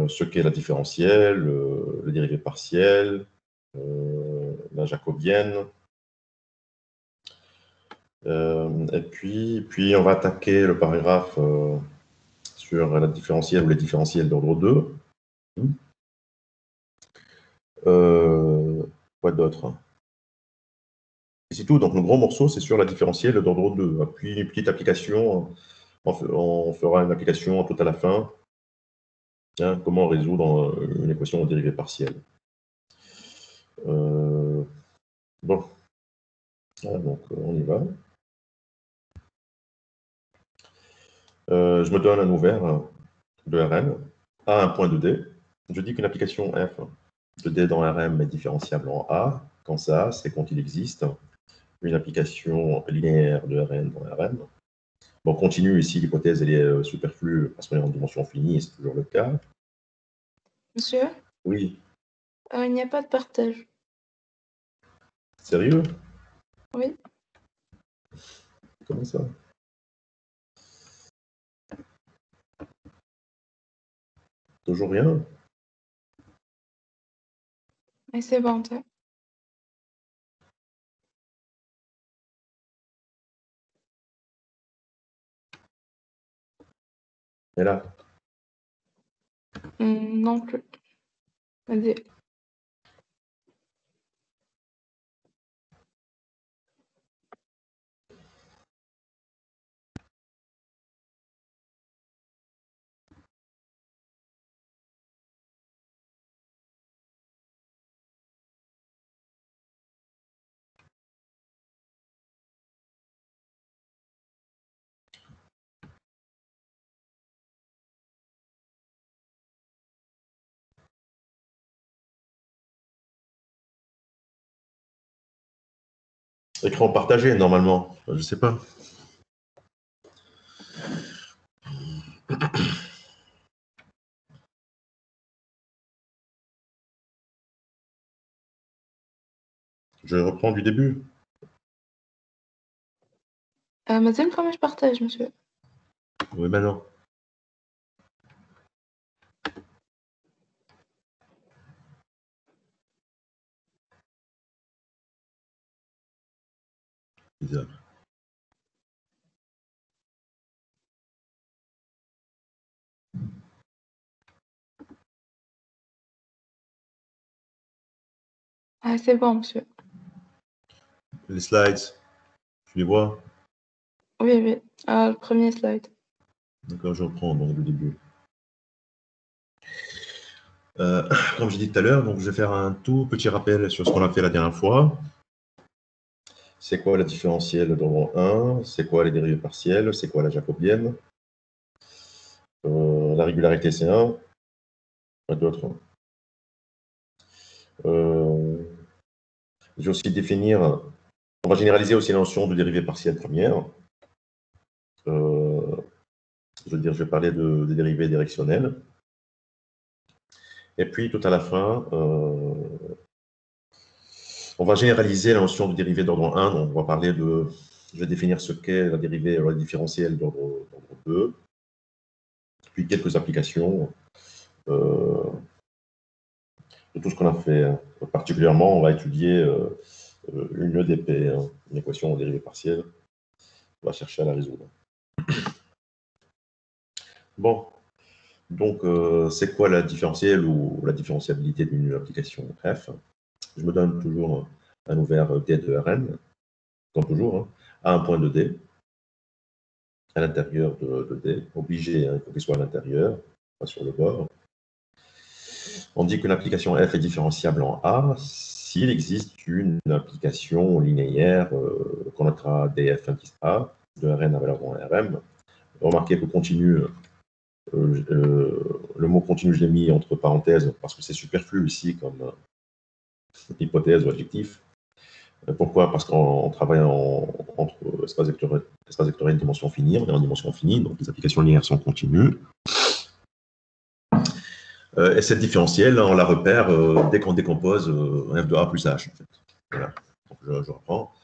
ce qu'est la différentielle, le dérivé partiel, la jacobienne. Et puis, on va attaquer le paragraphe sur la différentielle ou les différentiels d'ordre 2. Quoi d'autre? C'est tout. Donc, le gros morceau, c'est sur la différentielle d'ordre 2. Puis, une petite application, on fera une application tout à la fin. Hein, comment résoudre une équation au dérivé partiel. Bon. Ah, donc, on y va. Je me donne un ouvert de Rn à un point de D. Je dis qu'une application f de D dans Rm est différenciable en A. Quand ça, c'est quand il existe une application linéaire de Rn dans Rm. Bon, continue ici, l'hypothèse elle est superflue parce qu'on est en dimension finie et c'est toujours le cas. Monsieur? Oui. Il n'y a pas de partage. Sérieux? Oui. Comment ça? Toujours rien? Mais c'est bon, ça. Et là? Non plus. Vas-y. Écran partagé, normalement. Je ne sais pas. Je reprends du début. Mais c'est le premier, je partage, monsieur. Oui, maintenant. Bizarre. C'est bon, monsieur. Les slides, tu les vois? Oui, oui. Le premier slide. D'accord, je reprends donc du début. Comme j'ai dit tout à l'heure, donc je vais faire un tout petit rappel sur ce qu'on a fait la dernière fois. C'est quoi la différentielle d'ordre 1? C'est quoi les dérivées partielles? C'est quoi la jacobienne? La régularité, c'est 1. Pas d'autres. Je vais aussi définir, on va généraliser aussi la notion de dérivée partielle première. Je veux dire, je vais parler de dérivées directionnelles. Et puis, tout à la fin, on va généraliser la notion de dérivée d'ordre 1. Donc, on va parler de, je vais définir ce qu'est la dérivée la différentielle d'ordre 2. Puis quelques applications de tout ce qu'on a fait. Particulièrement, on va étudier une EDP, une équation en dérivée partielle. On va chercher à la résoudre. Bon, donc c'est quoi la différentielle ou la différenciabilité d'une application f? Je me donne toujours un ouvert D de Rn, comme toujours, hein, à un point de D, à l'intérieur de D, obligé, hein, il faut qu'il soit à l'intérieur, pas sur le bord. On dit que l'application f est différenciable en A s'il existe une application linéaire qu'on notera df indice A, de Rn à valeur dans Rm. Remarquez que continu, le mot continu, je l'ai mis entre parenthèses parce que c'est superflu ici comme hypothèse ou adjectif. Pourquoi? Parce qu'on travaille entre espace vectoriel et dimension finie, on est en dimension finie, donc les applications linéaires sont continues. Et cette différentielle, on la repère dès qu'on décompose f de a plus h. En fait. Voilà. Donc je reprends.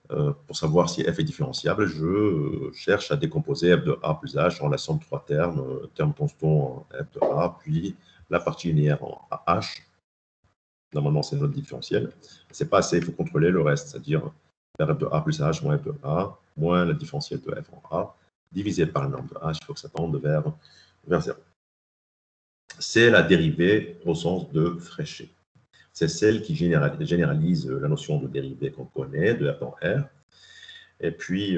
Pour savoir si f est différenciable, je cherche à décomposer f de a plus h en la somme de trois termes, terme constant f de a, puis la partie linéaire en h. Normalement, c'est notre différentiel. C'est pas assez, il faut contrôler le reste, c'est-à-dire faire f de a plus h moins f de a, moins le différentiel de f en a, divisé par la norme de h, il faut que ça tende vers 0. C'est la dérivée au sens de Fréchet. C'est celle qui généralise la notion de dérivée qu'on connaît, de f dans R. Et puis,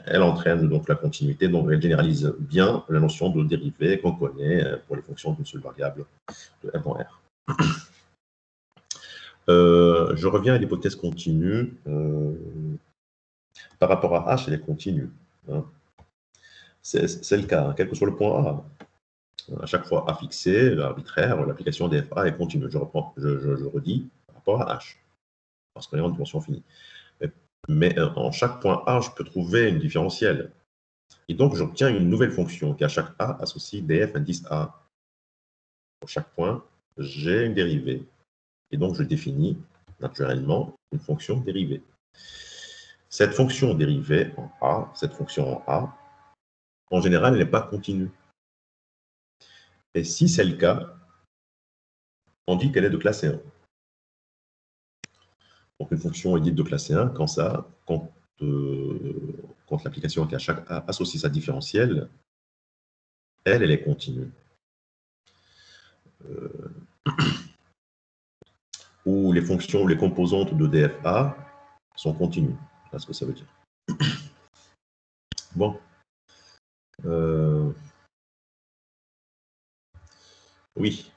elle entraîne donc la continuité, donc elle généralise bien la notion de dérivée qu'on connaît pour les fonctions d'une seule variable de f dans R. Je reviens à l'hypothèse continue. Par rapport à H, elle est continue. Hein. C'est le cas, hein, quel que soit le point A. À chaque fois A fixé, arbitraire, l'application des FA est continue. Je redis, par rapport à H, parce qu'on est en dimension finie. Mais en chaque point A, je peux trouver une différentielle. Et donc, j'obtiens une nouvelle fonction qui, à chaque A, associe df indice A. Pour chaque point, j'ai une dérivée. Et donc, je définis naturellement une fonction dérivée. Cette fonction dérivée en A, cette fonction en A, en général, elle n'est pas continue. Et si c'est le cas, on dit qu'elle est de classe 1. Donc, une fonction est dite de classe 1 quand l'application qui à chaque A associe sa différentielle, elle est continue. Ou les fonctions, les composantes de dfa sont continues. Voilà ce que ça veut dire. Bon. Oui.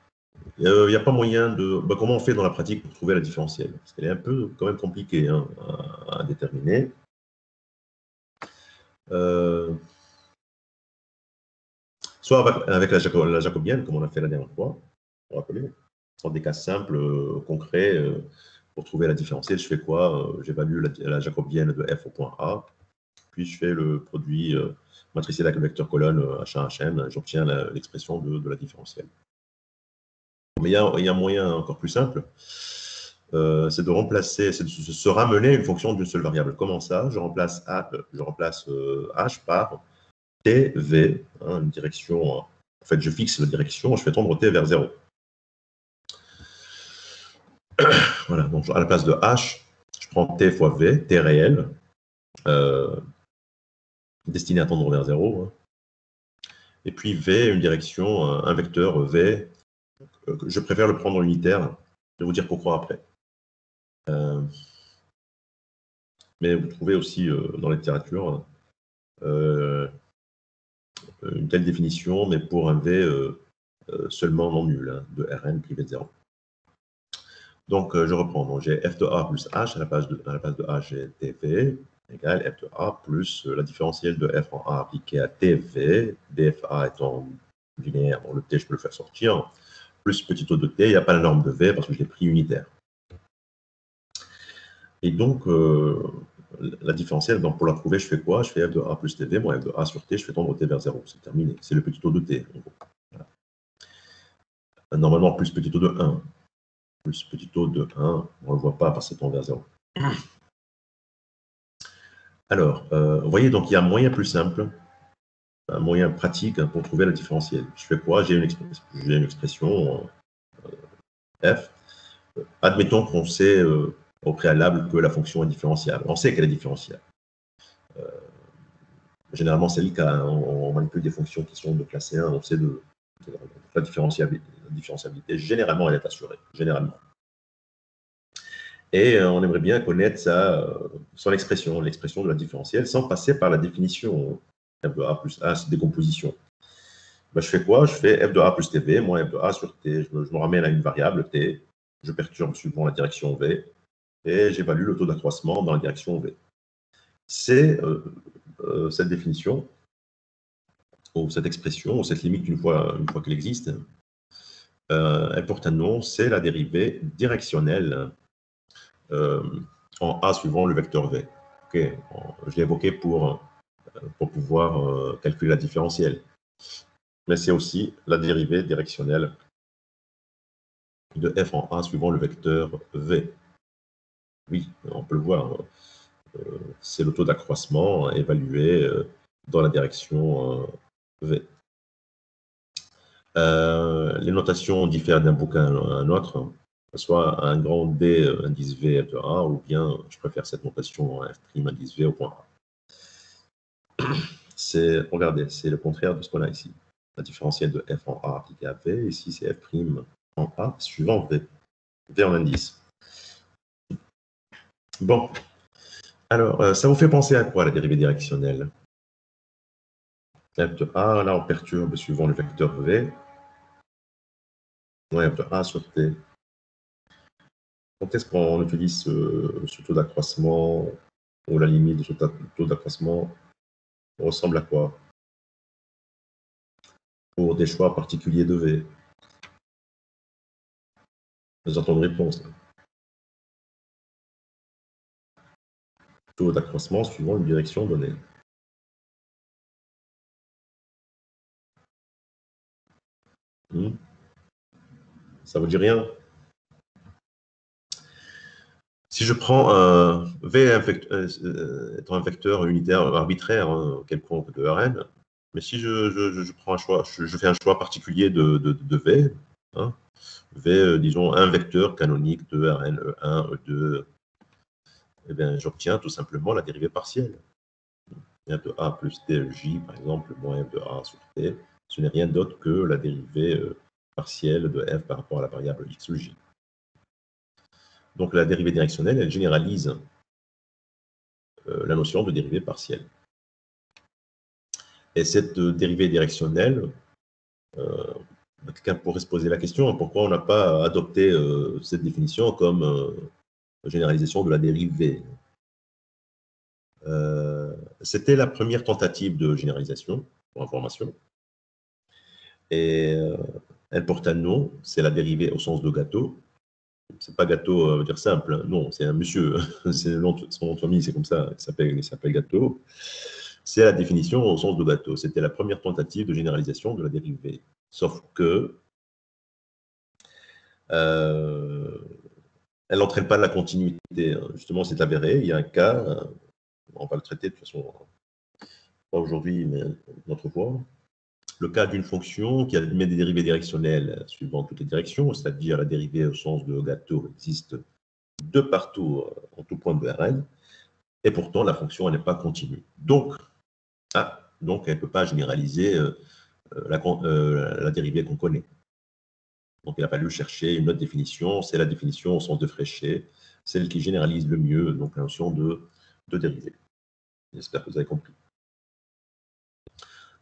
Il n'y a pas moyen de... comment on fait dans la pratique pour trouver la différentielle? Parce qu'elle est un peu quand même compliquée hein, à déterminer. Soit avec la jacobienne, comme on a fait la dernière fois, pour rappeler, dans des cas simples, concrets, pour trouver la différentielle, je fais quoi? J'évalue la jacobienne de f au point A, puis je fais le produit matriciel avec le vecteur colonne H1, Hn, j'obtiens l'expression de la différentielle. Mais il y a un moyen encore plus simple, c'est de remplacer, c'est de se ramener une fonction d'une seule variable. Comment ça? Je remplace H par TV, hein, une direction. En fait, je fixe la direction, je fais tendre T vers 0. Voilà, donc à la place de H, je prends T fois V, T réel, destiné à tendre vers 0. Hein. Et puis V, une direction, un vecteur V. Je préfère le prendre unitaire. Je vais vous dire pourquoi après. Mais vous trouvez aussi dans la littérature une telle définition, mais pour un V seulement non nul, hein, de Rn privé de 0. Donc, je reprends. Donc, j'ai f de a plus h, à la place de h, j'ai tv, égale f de a plus la différentielle de f en a appliquée à tv, dfa étant linéaire, donc le t, je peux le faire sortir, plus petit o de t, il n'y a pas la norme de v parce que je l'ai pris unitaire. Et donc, la différentielle, donc pour la trouver, je fais quoi? Je fais f de a plus tv, moins f de a sur t, je fais tendre t vers 0. C'est terminé. C'est le petit o de t. Voilà. Normalement, plus petit o de 1. Plus petit o de 1, on ne le voit pas parce que c'est tend vers 0. Alors, vous voyez, donc il y a un moyen plus simple, un moyen pratique pour trouver la différentielle. Je fais quoi? J'ai une expression f. Admettons qu'on sait au préalable que la fonction est différentiable. On sait qu'elle est différentiable. Généralement, c'est le cas. Hein. On manipule des fonctions qui sont de classe 1. On sait de la différentiabilité. Généralement, elle est assurée. Généralement. Et on aimerait bien connaître son expression, l'expression de la différentielle, sans passer par la définition f de a plus a, c'est décomposition. Ben, je fais quoi? Je fais f de a plus tv moins f de a sur t. Je me ramène à une variable t, je perturbe suivant la direction v, et j'évalue le taux d'accroissement dans la direction v. C'est cette définition, ou cette expression, ou cette limite, une fois qu'elle existe, elle porte un nom, c'est la dérivée directionnelle en A suivant le vecteur V. Okay. Je l'ai évoqué pour pouvoir calculer la différentielle. Mais c'est aussi la dérivée directionnelle de f en A suivant le vecteur V. Oui, on peut le voir. C'est le taux d'accroissement évalué dans la direction V. Les notations diffèrent d'un bouquin à un autre, soit un grand D indice V de A, ou bien je préfère cette notation F' indice V au point A. Regardez, c'est le contraire de ce qu'on a ici. La différentielle de F en A appliquée à V, ici c'est F' en A suivant V. V en indice. Bon, alors ça vous fait penser à quoi la dérivée directionnelle? F de A, là on perturbe suivant le vecteur V. F de A sur T. Quand est-ce qu'on utilise ce taux d'accroissement ou la limite de ce taux d'accroissement ressemble à quoi? Pour des choix particuliers de V. Nous attendons une réponse. Taux d'accroissement suivant une direction donnée. Ça vous dit rien? Si je prends V étant un vecteur unitaire arbitraire, quelconque de Rn, mais si je prends un choix, je fais un choix particulier de V, V, disons, un vecteur canonique de Rn, E1, E2, eh bien, j'obtiens tout simplement la dérivée partielle. F de A plus TJ, par exemple, moins F de A sur T, ce n'est rien d'autre que la dérivée partielle de F par rapport à la variable X ou J. Donc la dérivée directionnelle, elle généralise la notion de dérivée partielle. Et cette dérivée directionnelle, quelqu'un pourrait se poser la question, pourquoi on n'a pas adopté cette définition comme généralisation de la dérivée? C'était la première tentative de généralisation, pour information. Et elle porte un nom, c'est la dérivée au sens de gâteau. C'est pas gâteau, dire simple, hein. Non, c'est un monsieur, son nom de famille, c'est comme ça, il s'appelle Gâteau. C'est la définition au sens de gâteau. C'était la première tentative de généralisation de la dérivée. Sauf que elle n'entraîne pas la continuité. Justement, c'est avéré. Il y a un cas, on va le traiter de toute façon, pas aujourd'hui, mais une autre fois. Le cas d'une fonction qui admet des dérivées directionnelles suivant toutes les directions, c'est-à-dire la dérivée au sens de gâteau existe de partout, en tout point de Rn, et pourtant la fonction n'est pas continue. Donc, elle ne peut pas généraliser la dérivée qu'on connaît. Donc, il a fallu chercher une autre définition, c'est la définition au sens de Fréchet, celle qui généralise le mieux donc, la notion de dérivée. J'espère que vous avez compris.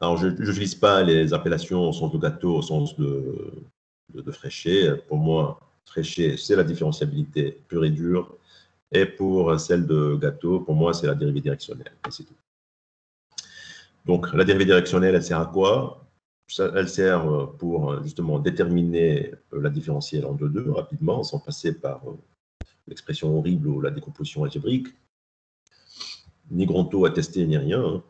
Alors, je n'utilise pas les appellations au sens de gâteau, au sens de Fréchet. Pour moi, Fréchet, c'est la différentiabilité pure et dure. Et pour celle de gâteau, pour moi, c'est la dérivée directionnelle. Et c'est tout. Donc, la dérivée directionnelle, elle sert à quoi? Elle sert pour justement déterminer la différentielle en 2-2 rapidement, sans passer par l'expression horrible ou la décomposition algébrique. Ni grand taux à tester, ni rien.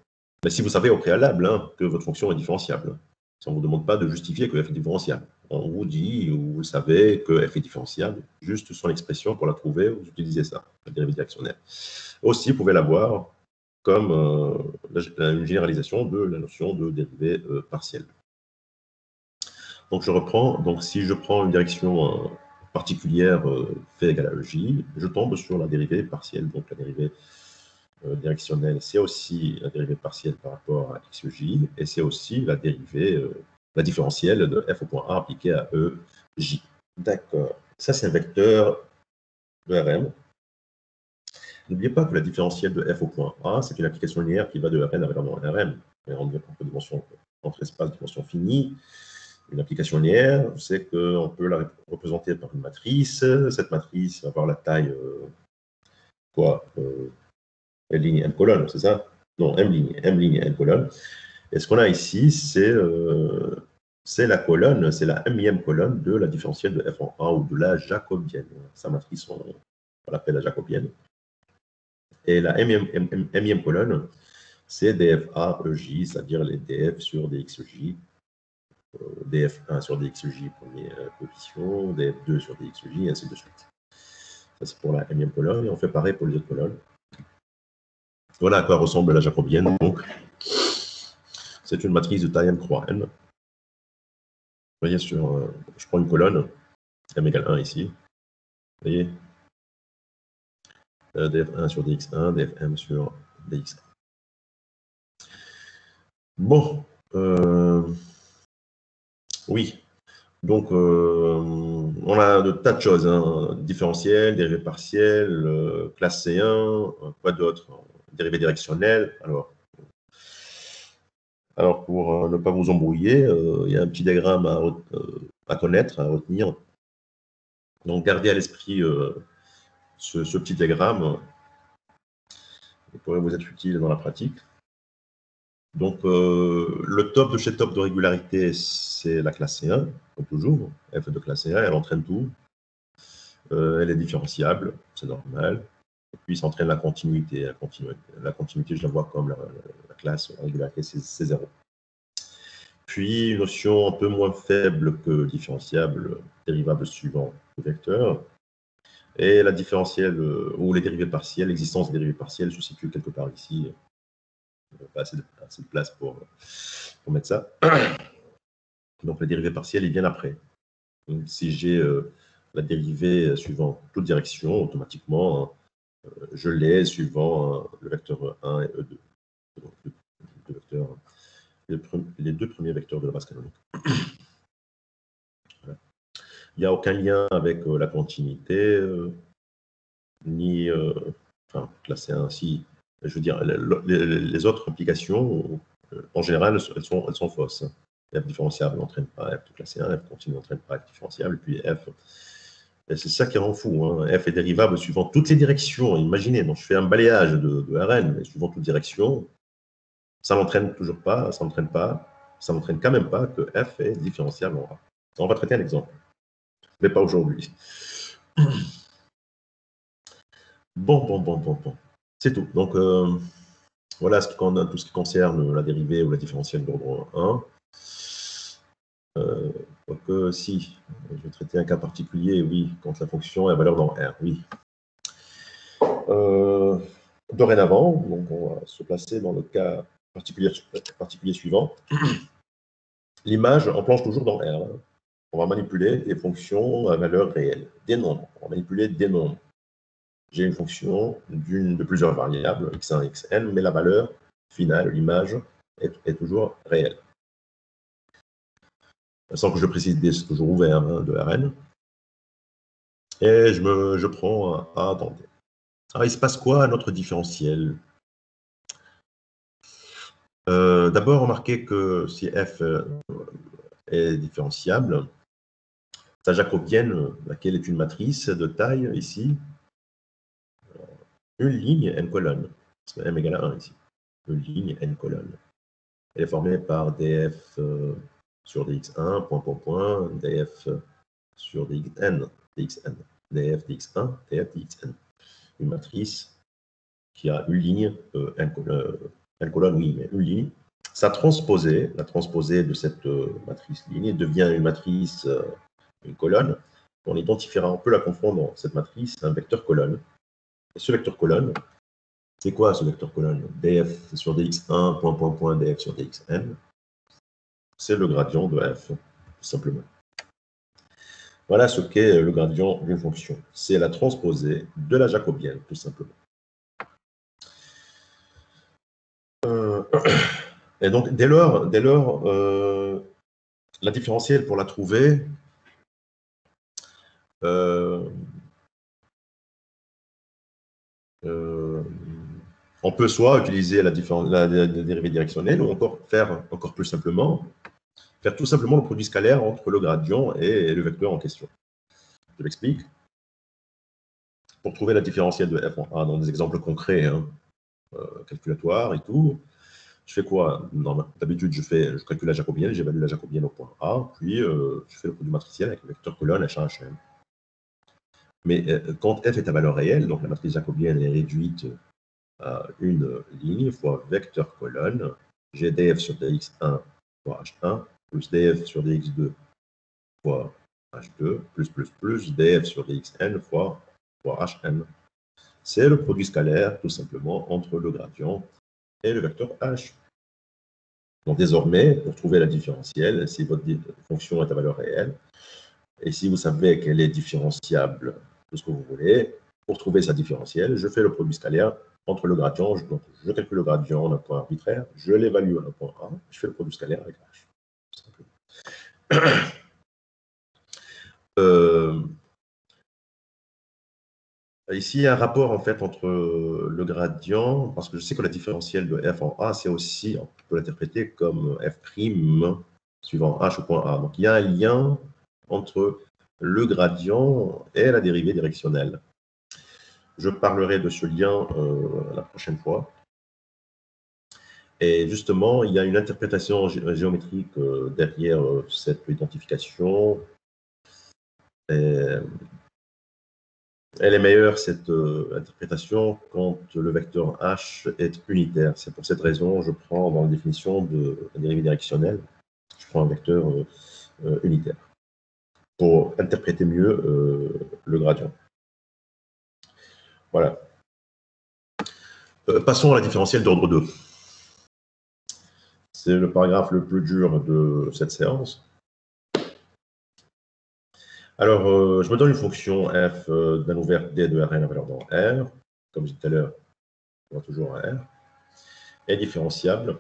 Mais si vous savez au préalable que votre fonction est différenciable, ça ne vous demande pas de justifier que f est différenciable. On vous dit, ou vous savez que f est différenciable, juste son expression pour la trouver, vous utilisez ça, la dérivée directionnelle. Aussi, vous pouvez l'avoir comme une généralisation de la notion de dérivée partielle. Donc, je reprends. Donc, si je prends une direction particulière phi égale à EJ, je tombe sur la dérivée partielle. Donc, la dérivée directionnelle, c'est aussi la dérivée partielle par rapport à XJ, et c'est aussi la dérivée, la différentielle de f au point A appliquée à EJ. D'accord. Ça, c'est un vecteur de Rn. N'oubliez pas que la différentielle de f au point A, c'est une application linéaire qui va de Rn à Rm. Entre espaces de dimension finie. Une application linéaire, c'est qu'on peut la représenter par une matrice. Cette matrice va avoir la taille L ligne, N colonne, c'est ça? Non, M ligne, N colonne. Et ce qu'on a ici, c'est la colonne, c'est la m-ième colonne de la différentielle de f en A ou de la jacobienne. Sa matrice, on l'appelle la jacobienne. Et la m-ième colonne, c'est dfa EJ, c'est-à-dire les df sur dxj, df1 sur dxj, première position, df2 sur dxj, et ainsi de suite. c'est pour la nème colonne, et on fait pareil pour les autres colonnes. Voilà à quoi ressemble la jacobienne. Donc, c'est une matrice de taille m croix n. Vous voyez, je prends une colonne, m égale 1 ici. Vous voyez, df1 sur dx1, dfm sur dx1. Bon, oui. Donc, on a de tas de choses, hein. Différentiel, dérivée partielle, classe C1, quoi d'autre? Dérivée directionnelle. Alors pour ne pas vous embrouiller, il y a un petit diagramme à connaître, à retenir. Donc, gardez à l'esprit ce petit diagramme. Il pourrait vous être utile dans la pratique. Donc, le top de chez top de régularité, c'est la classe C1, comme toujours. F de classe C1, elle entraîne tout. Elle est différenciable, c'est normal. Et puis, ça entraîne la continuité. La continuité, je la vois comme la classe régularité, c'est 0. Puis, une notion un peu moins faible que différenciable, dérivable suivant le vecteur. Et la différentielle, ou les dérivées partielles, l'existence des dérivées partielles se situe quelque part ici. Pas assez de place pour mettre ça. Donc, la dérivée partielle est bien après. Donc, si j'ai la dérivée suivant toute direction, automatiquement, je l'ai suivant le vecteur 1 et E2. Donc, les deux premiers vecteurs de la base canonique. Voilà. Il n'y a aucun lien avec la continuité, ni enfin, classé ainsi. Je veux dire, les autres implications, en général, elles sont fausses. F différenciable n'entraîne pas F classé 1, F continu n'entraîne pas F différenciable, et puis F. C'est ça qui rend fou. Hein. F est dérivable suivant toutes les directions. Imaginez, donc je fais un balayage de Rn, mais suivant toutes directions, ça n'entraîne toujours pas, ça n'entraîne quand même pas que F est différenciable en A. On va traiter un exemple, mais pas aujourd'hui. Bon. C'est tout. Donc, voilà tout ce qui concerne la dérivée ou la différentielle d'ordre 1. Donc, si je vais traiter un cas particulier, oui, quand la fonction est à valeur dans R, oui. Dorénavant, donc on va se placer dans le cas particulier suivant. L'image, on plonge toujours dans R. On va manipuler des fonctions à valeur réelle, des nombres. On va manipuler des nombres. J'ai une fonction de plusieurs variables, x1, xn, mais la valeur finale, l'image, est toujours réelle. Sans que je précise D, c'est toujours ouvert, hein, de Rn. Et je prends un A dans D. Alors, il se passe quoi à notre différentiel? D'abord, remarquez que si f est différenciable, sa jacobienne, laquelle est une matrice de taille ici, une ligne n colonne, m égale à 1 ici, une ligne n colonne. Elle est formée par df sur dx1, point, df sur dxn, df dx1, df dxn. Une matrice qui a une ligne, n colonne, oui, mais une ligne. La transposée de cette matrice ligne devient une matrice, une colonne. On identifiera, on peut la confondre, cette matrice, un vecteur colonne. Et ce vecteur colonne, c'est quoi ce vecteur colonne? df sur dx1, point, df sur dxn. C'est le gradient de f, tout simplement. Voilà ce qu'est le gradient d'une fonction. C'est la transposée de la jacobienne, tout simplement. Et donc, dès lors la différentielle, pour la trouver, on peut soit utiliser la dérivée directionnelle, ou encore faire encore plus simplement, faire tout simplement le produit scalaire entre le gradient et le vecteur en question. Je l'explique. Pour trouver la différentielle de f en A dans des exemples concrets, hein, calculatoires et tout, je fais quoi? D'habitude, je calcule la jacobienne, j'évalue la jacobienne au point A, puis je fais le produit matriciel avec le vecteur colonne HHM. Mais quand f est à valeur réelle, donc la matrice jacobienne est réduite à une ligne fois vecteur colonne, j'ai df sur dx1 fois h1 plus df sur dx2 fois h2 plus df sur dxn fois fois Hn. C'est le produit scalaire, tout simplement, entre le gradient et le vecteur h. Donc désormais, pour trouver la différentielle, si votre fonction est à valeur réelle, et si vous savez qu'elle est différenciable de ce que vous voulez, pour trouver sa différentielle, je fais le produit scalaire entre le gradient, donc je calcule le gradient d'un point arbitraire, je l'évalue à un point A, je fais le produit scalaire avec h. Tout simplement. Ici, il y a un rapport en fait entre le gradient, parce que je sais que la différentielle de f en A, c'est aussi, on peut l'interpréter comme f' suivant h au point A. Donc il y a un lien entre le gradient et la dérivée directionnelle. Je parlerai de ce lien la prochaine fois. Et justement, il y a une interprétation géométrique derrière cette identification. Elle est meilleure, cette interprétation, quand le vecteur h est unitaire. C'est pour cette raison que je prends dans la définition de la dérivée directionnelle, je prends un vecteur unitaire pour interpréter mieux le gradient. Voilà. Passons à la différentielle d'ordre 2. C'est le paragraphe le plus dur de cette séance. Alors, je me donne une fonction f d'un ouvert d de Rn à valeur dans R. Comme je disais tout à l'heure, on va toujours à R. Est différenciable.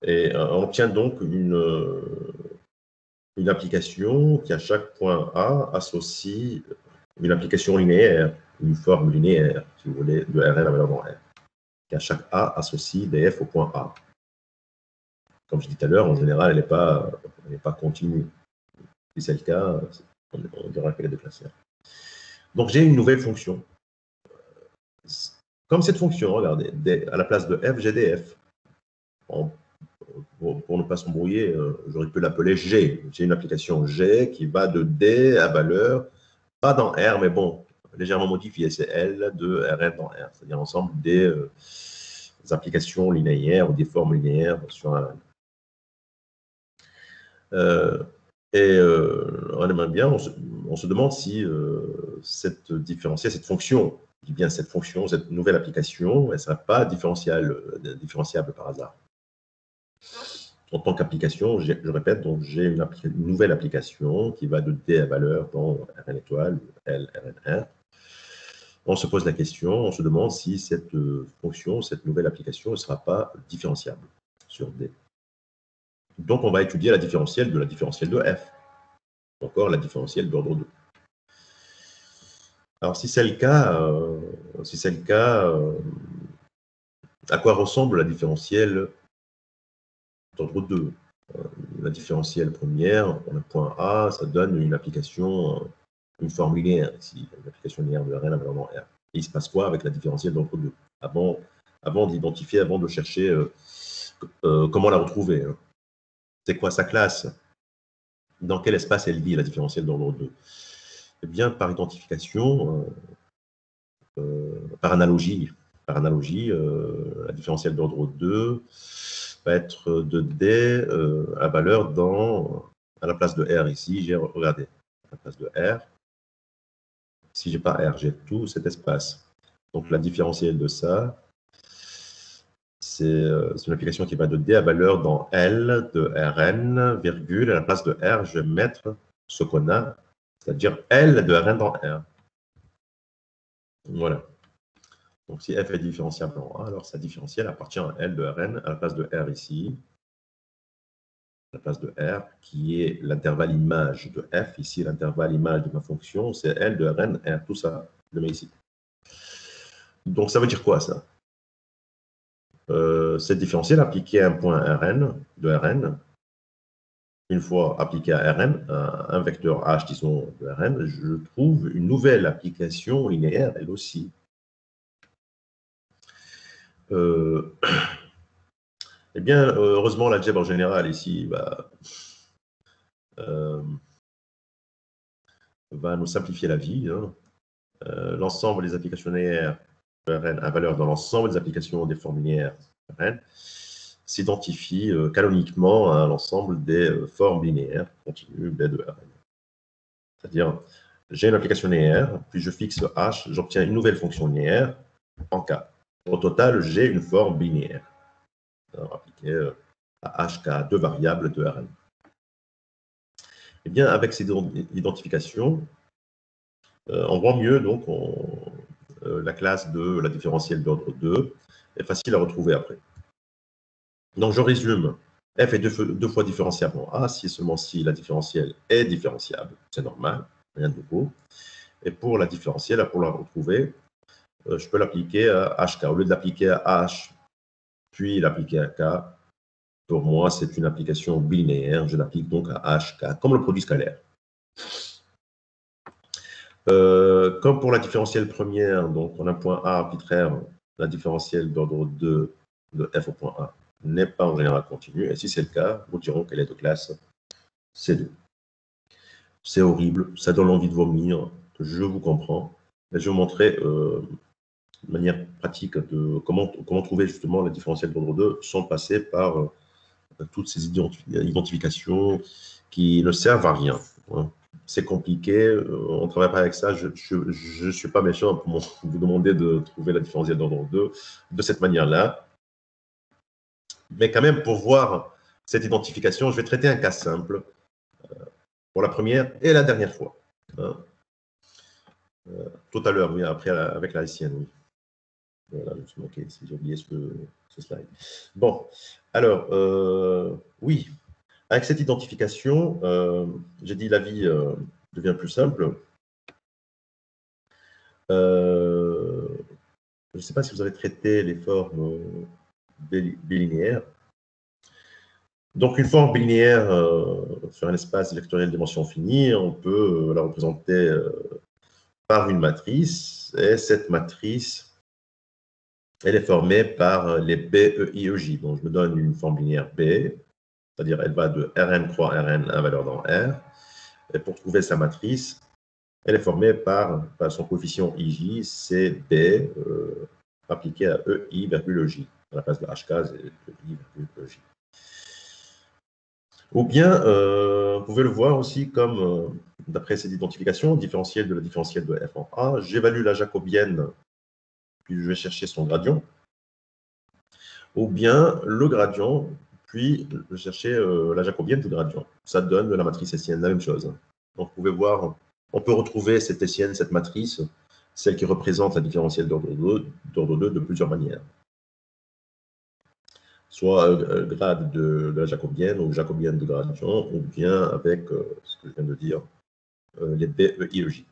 Et on obtient donc une application qui, à chaque point A, associe une application linéaire, une forme linéaire, si vous voulez, de Rn à valeur dans R. Qui, à chaque A, associe des f au point A. Comme je disais tout à l'heure, en général, elle n'est pas continue. Si c'est le cas, on dira qu'elle est déclassière. Donc, j'ai une nouvelle fonction. Comme cette fonction, regardez, à la place de f, j'ai des f. Pour ne pas s'embrouiller, j'aurais pu l'appeler G. J'ai une application G qui va de D à valeur, pas dans R, mais bon, légèrement modifiée, c'est L de Rn dans R, c'est-à-dire l'ensemble des applications linéaires ou des formes linéaires sur un Rn. On aimerait bien, on se demande si cette fonction, je dis bien cette fonction, cette nouvelle application, elle ne sera pas différenciable par hasard. En tant qu'application, je répète, donc j'ai une nouvelle application qui va de D à valeur dans Rn étoile, L, Rn, R. On se pose la question, on se demande si cette fonction, cette nouvelle application ne sera pas différenciable sur D. Donc, on va étudier la différentielle de f. Encore la différentielle d'ordre 2. Alors, si c'est le cas, à quoi ressemble la différentielle d'ordre 2? La différentielle première, on a point A, ça donne une application, une forme linéaire ici, une application linéaire de Rn à valeur dans R. Et il se passe quoi avec la différentielle d'ordre 2? Avant d'identifier, avant de chercher comment la retrouver, hein. C'est quoi sa classe? Dans quel espace elle vit, la différentielle d'ordre 2? Eh bien, par identification, par analogie, la différentielle d'ordre 2 va être de D à valeur à la place de R ici, j'ai regardé, à la place de R. Si je n'ai pas R, j'ai tout cet espace. Donc la différentielle de ça, c'est une application qui va de D à valeur dans L de Rn, virgule, à la place de R, je vais mettre ce qu'on a, c'est-à-dire L de Rn dans R. Voilà. Donc si f est différenciable en A, alors sa différentielle appartient à L de Rn à la place de R ici, à la place de R, qui est l'intervalle image de f. Ici, l'intervalle image de ma fonction, c'est L de Rn, R. Tout ça, je le mets ici. Donc ça veut dire quoi ça? Cette différentielle appliquée à un point Rn de Rn, une fois appliquée à Rn, à un vecteur h, disons, de Rn, je trouve une nouvelle application linéaire, elle aussi. Eh bien, heureusement, l'algèbre générale ici va nous simplifier la vie, hein. L'ensemble des applications linéaires de Rn à valeur dans l'ensemble des applications des formes linéaires de Rn s'identifie canoniquement à l'ensemble des formes linéaires continues D de Rn. C'est-à-dire, j'ai une application linéaire, puis je fixe h, j'obtiens une nouvelle fonction linéaire en k. Au total, j'ai une forme binaire. Alors, appliquée à hk, deux variables de Rn. Eh bien, avec ces identifications, on voit mieux donc la classe de la différentielle d'ordre 2 est facile à retrouver après. Donc, je résume. F est deux fois différenciable en A, si et seulement si la différentielle est différenciable. C'est normal, rien de nouveau. Et pour la différentielle, pour la retrouver, je peux l'appliquer à HK. Au lieu de l'appliquer à H, puis l'appliquer à K, pour moi, c'est une application binaire. Je l'applique donc à HK, comme le produit scalaire. Comme pour la différentielle première, donc on a un point A arbitraire, la différentielle d'ordre 2 de f au point A n'est pas en général continue. Et si c'est le cas, nous dirons qu'elle est de classe C2. C'est horrible, ça donne envie de vomir, je vous comprends. Mais je vais vous montrer de manière pratique de comment trouver justement la différentielle d'ordre 2 sans passer par toutes ces identifications qui ne servent à rien. Hein. C'est compliqué, on ne travaille pas avec ça. Je ne suis pas méchant pour vous demander de trouver la différentielle d'ordre 2 de cette manière-là. Mais quand même, pour voir cette identification, je vais traiter un cas simple pour la première et la dernière fois. Hein. Tout à l'heure, oui, après avec la haïtienne, oui. Voilà, je me suis moqué, si j'ai oublié ce slide. Bon, alors, oui, avec cette identification, j'ai dit la vie devient plus simple. Je ne sais pas si vous avez traité les formes bilinéaires. Donc, une forme bilinéaire sur un espace vectoriel de dimension finie, on peut la représenter par une matrice. Et cette matrice, elle est formée par les B, E, I, E, J. Donc, je me donne une forme linéaire B, c'est-à-dire elle va de Rn croix Rn à valeur dans R. Et pour trouver sa matrice, elle est formée par son coefficient IJ, c'est B appliqué à EI virgule EJ. À la place de HK, c'est EI virgule EJ. Ou bien, vous pouvez le voir aussi comme, d'après cette identification, différentielle de la différentielle de f en A, j'évalue la jacobienne, puis je vais chercher son gradient. Ou bien le gradient, puis je vais chercher la jacobienne du gradient. Ça donne la matrice hessienne, la même chose. Donc, vous pouvez voir, on peut retrouver cette hessienne, cette matrice, celle qui représente la différentielle d'ordre 2 de plusieurs manières. Soit grade de la jacobienne ou jacobienne de gradient, ou bien avec ce que je viens de dire, les B, E, I, E, J.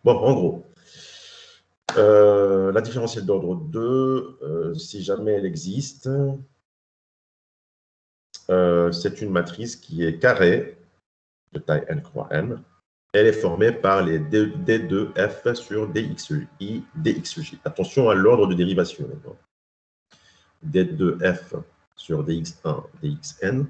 Bon, en gros, la différentielle d'ordre 2, si jamais elle existe, c'est une matrice qui est carrée, de taille n croix n. Elle est formée par les D2F sur DXI, DXJ. Attention à l'ordre de dérivation. D2F sur DX1, DXN.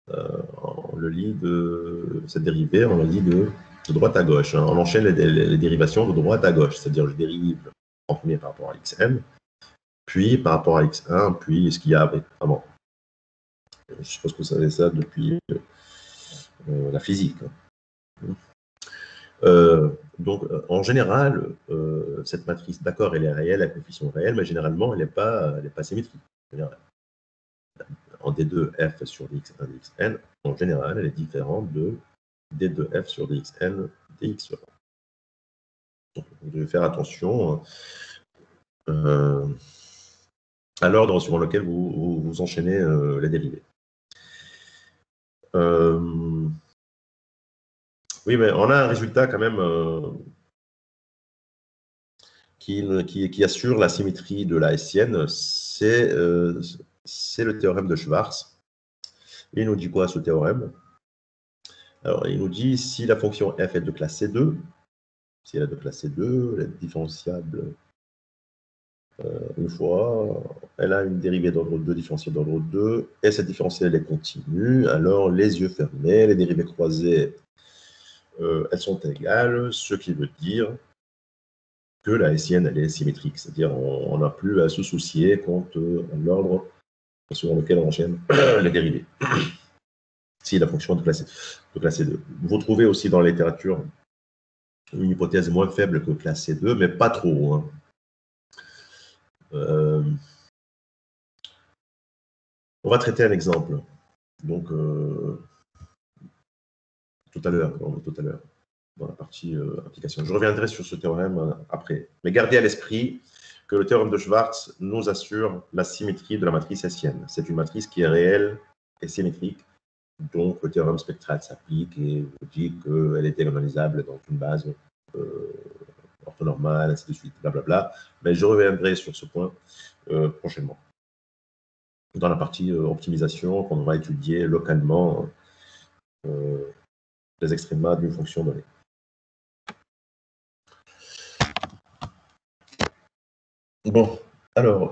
On le lit de cette dérivée, on le lit de droite à gauche. Hein. On enchaîne les dérivations de droite à gauche, c'est-à-dire je dérive en premier par rapport à XN, puis par rapport à X1, puis ce qu'il y a avant. Je suppose que vous savez ça depuis la physique. Donc, en général, cette matrice, d'accord, elle est réelle, à coefficient réel, mais généralement, elle n'est pas symétrique. En D2F sur DXN, DXN, en général, elle est différente de D2F sur DXN, DXE. Donc, vous devez faire attention à l'ordre suivant lequel vous enchaînez les dérivés. Oui, mais on a un résultat quand même qui assure la symétrie de la hessienne, c'est le théorème de Schwarz. Il nous dit quoi, ce théorème? Alors, il nous dit si la fonction f est de classe C2, si elle est de classe C2, elle est différenciable une fois, elle a une dérivée d'ordre 2, différentielle d'ordre 2, et cette différentielle est continue, alors les yeux fermés, les dérivées croisées, elles sont égales, ce qui veut dire que la hessienne, elle est symétrique, c'est-à-dire on n'a plus à se soucier quant à l'ordre sur lequel on enchaîne les dérivés. Si la fonction est de classe 2. Vous trouvez aussi dans la littérature une hypothèse moins faible que classe C2, mais pas trop. Hein. On va traiter un exemple. Donc, tout à l'heure, dans la partie application. Je reviendrai sur ce théorème après. Mais gardez à l'esprit que le théorème de Schwartz nous assure la symétrie de la matrice hessienne. C'est une matrice qui est réelle et symétrique. Donc, le théorème spectral s'applique et vous dit qu'elle est diagonalisable dans une base orthonormale, ainsi de suite, blablabla. Mais je reviendrai sur ce point prochainement. Dans la partie optimisation, qu'on va étudier localement les extrémas d'une fonction donnée. Bon, alors,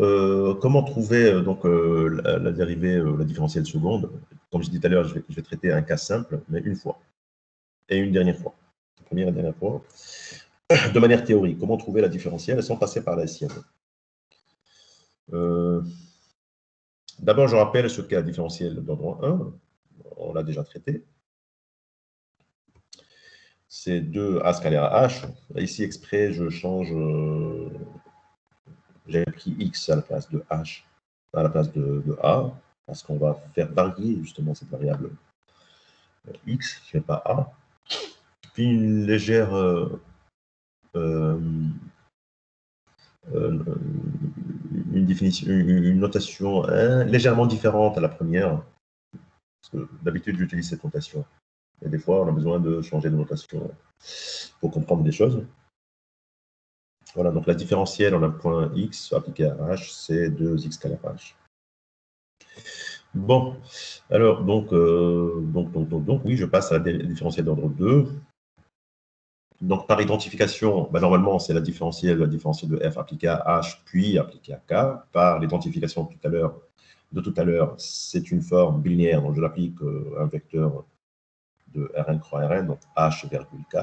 comment trouver donc, la dérivée, la différentielle seconde? Comme je disais tout à l'heure, je vais traiter un cas simple, mais une fois. Et une dernière fois. Première et dernière fois. De manière théorique, comment trouver la différentielle sans passer par la hessienne? D'abord, je rappelle ce qu'est la différentielle d'ordre 1. On l'a déjà traité. C'est 2a scalaire à h. Ici, exprès, je change. J'ai pris x à la place de h, à la place de a, parce qu'on va faire varier justement cette variable x, qui n'est pas a. Puis une légère une définition, une notation légèrement différente à la première. Parce que d'habitude, j'utilise cette notation. Et des fois, on a besoin de changer de notation pour comprendre des choses. Voilà, donc la différentielle en un point x appliqué à h, c'est 2x scalaire h. Bon, alors, donc, oui, je passe à la différentielle d'ordre 2. Donc, par identification, normalement, c'est la différentielle de f appliquée à h, puis appliquée à k. Par l'identification de tout à l'heure, c'est une forme bilinéaire, donc je l'applique à un vecteur de Rn croix Rn, donc h virgule k.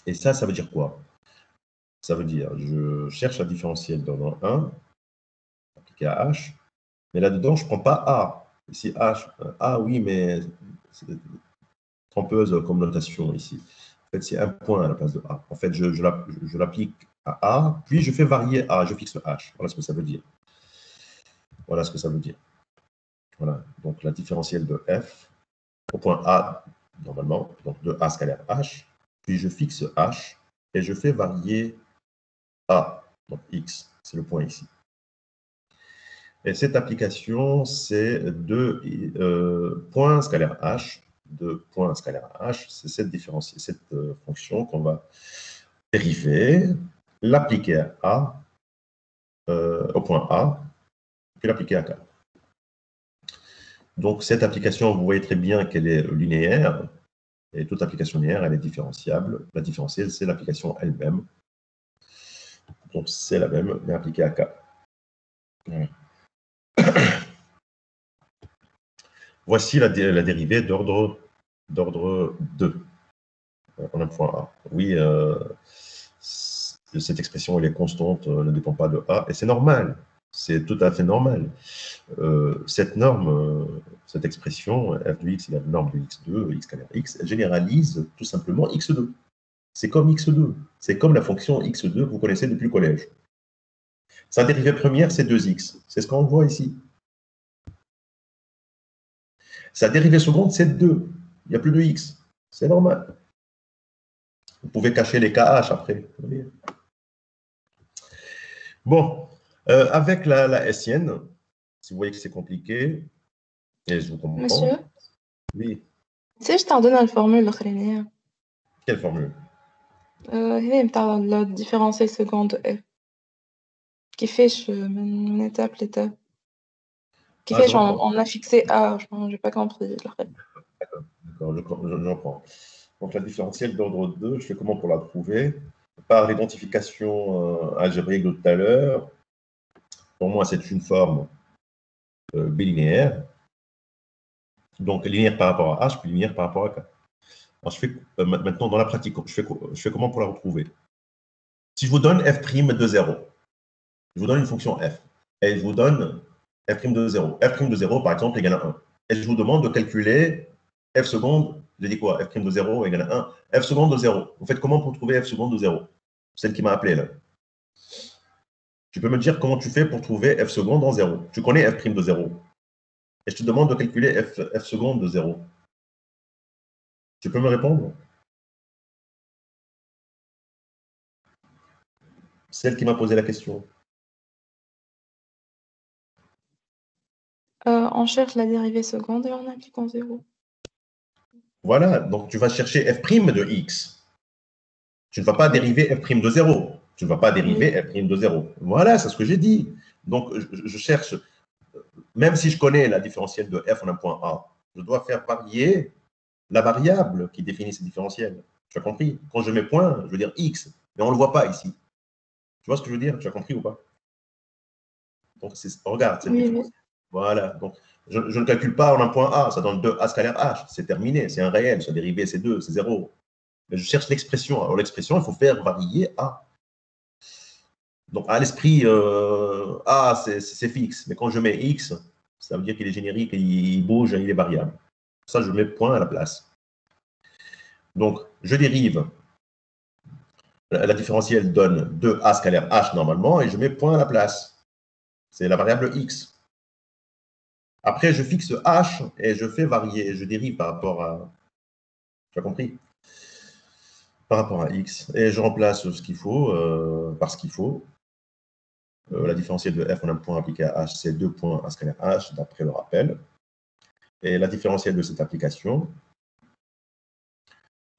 Et ça veut dire quoi? Ça veut dire, je cherche la différentielle d'ordre 1, appliquée à h, mais là-dedans, je ne prends pas a. Ici, h, a, oui, mais c'est trompeuse comme notation ici. En fait, c'est un point à la place de a. En fait, je l'applique à a, puis je fais varier a, je fixe h. Voilà ce que ça veut dire. Voilà ce que ça veut dire. Voilà, donc la différentielle de f au point a, normalement, donc de a scalaire h, puis je fixe h et je fais varier a, donc x, c'est le point ici. Et cette application, c'est de point scalaire h, de point scalaire h, c'est cette fonction qu'on va dériver, l'appliquer à A, au point A, puis l'appliquer à K. Donc, cette application, vous voyez très bien qu'elle est linéaire, et toute application linéaire, elle est différenciable. La différentielle, c'est l'application elle-même. Donc, c'est la même, mais appliquée à K. Voilà. Voici la dérivée d'ordre 2, en un point A. Oui, cette expression, elle est constante, ne dépend pas de A, et c'est normal. C'est tout à fait normal. Cette norme, cette expression, f de x égale norme de x2, x scalaire x, elle généralise tout simplement x2. C'est comme x2. C'est comme la fonction x2 que vous connaissez depuis le collège. Sa dérivée première, c'est 2x. C'est ce qu'on voit ici. Sa dérivée seconde, c'est 2. Il n'y a plus de x. C'est normal. Vous pouvez cacher les KH après. Bon, avec la hessienne, si vous voyez que c'est compliqué, et je vous comprends. Monsieur, oui. tu sais, je t'en donne la formule الأخرانية. Quelle formule? هي متاع la différentielle seconde f. كيفاش من étape l'étape. كيفاش on a fixé A, j'ai pas compris. D'accord, je prends. Donc la différentielle d'ordre 2, je fais comment pour la trouver? Par l'identification algébrique de tout à l'heure. Pour moi, c'est une forme bilinéaire. Donc linéaire par rapport à h, puis linéaire par rapport à k. Alors, je fais, maintenant, dans la pratique, je fais comment pour la retrouver? Si je vous donne f' de 0, je vous donne une fonction f, et je vous donne f' de 0. f' de 0, par exemple, égale à 1. Et je vous demande de calculer f seconde J'ai dit quoi? F' de 0 égale 1. F seconde de 0. Vous faites comment pour trouver F seconde de 0? Celle qui m'a appelé là. Tu peux me dire comment tu fais pour trouver F seconde en 0. Tu connais F' de 0. Et je te demande de calculer F seconde de 0. Tu peux me répondre? Celle qui m'a posé la question. On cherche la dérivée seconde et on applique en 0. Voilà, donc tu vas chercher f' de x. Tu ne vas pas dériver f' de 0. Tu ne vas pas dériver f' de 0. Voilà, c'est ce que j'ai dit. Donc, je cherche, même si je connais la différentielle de f en un point A, je dois faire varier la variable qui définit ce différentiel. Tu as compris? Quand je mets point, je veux dire x, mais on ne le voit pas ici. Tu vois ce que je veux dire? Tu as compris ou pas? Donc, regarde, cette différence. Voilà, donc je ne calcule pas en un point A, ça donne 2A scalaire H, c'est terminé, c'est un réel, sa dérivée c'est 2, c'est 0. Mais je cherche l'expression. Alors l'expression, il faut faire varier A. Donc à l'esprit, A c'est fixe, mais quand je mets X, ça veut dire qu'il est générique, il bouge, il est variable. Ça, je mets point à la place. Donc je dérive, la différentielle donne 2A scalaire H normalement, et je mets point à la place. C'est la variable X. Après, je fixe H et je fais varier, je dérive par rapport à... Tu as compris? Par rapport à X. Et je remplace ce qu'il faut par ce qu'il faut. La différentielle de f en un point appliqué à h, c'est 2 points A scalaire h, d'après le rappel. Et la différentielle de cette application,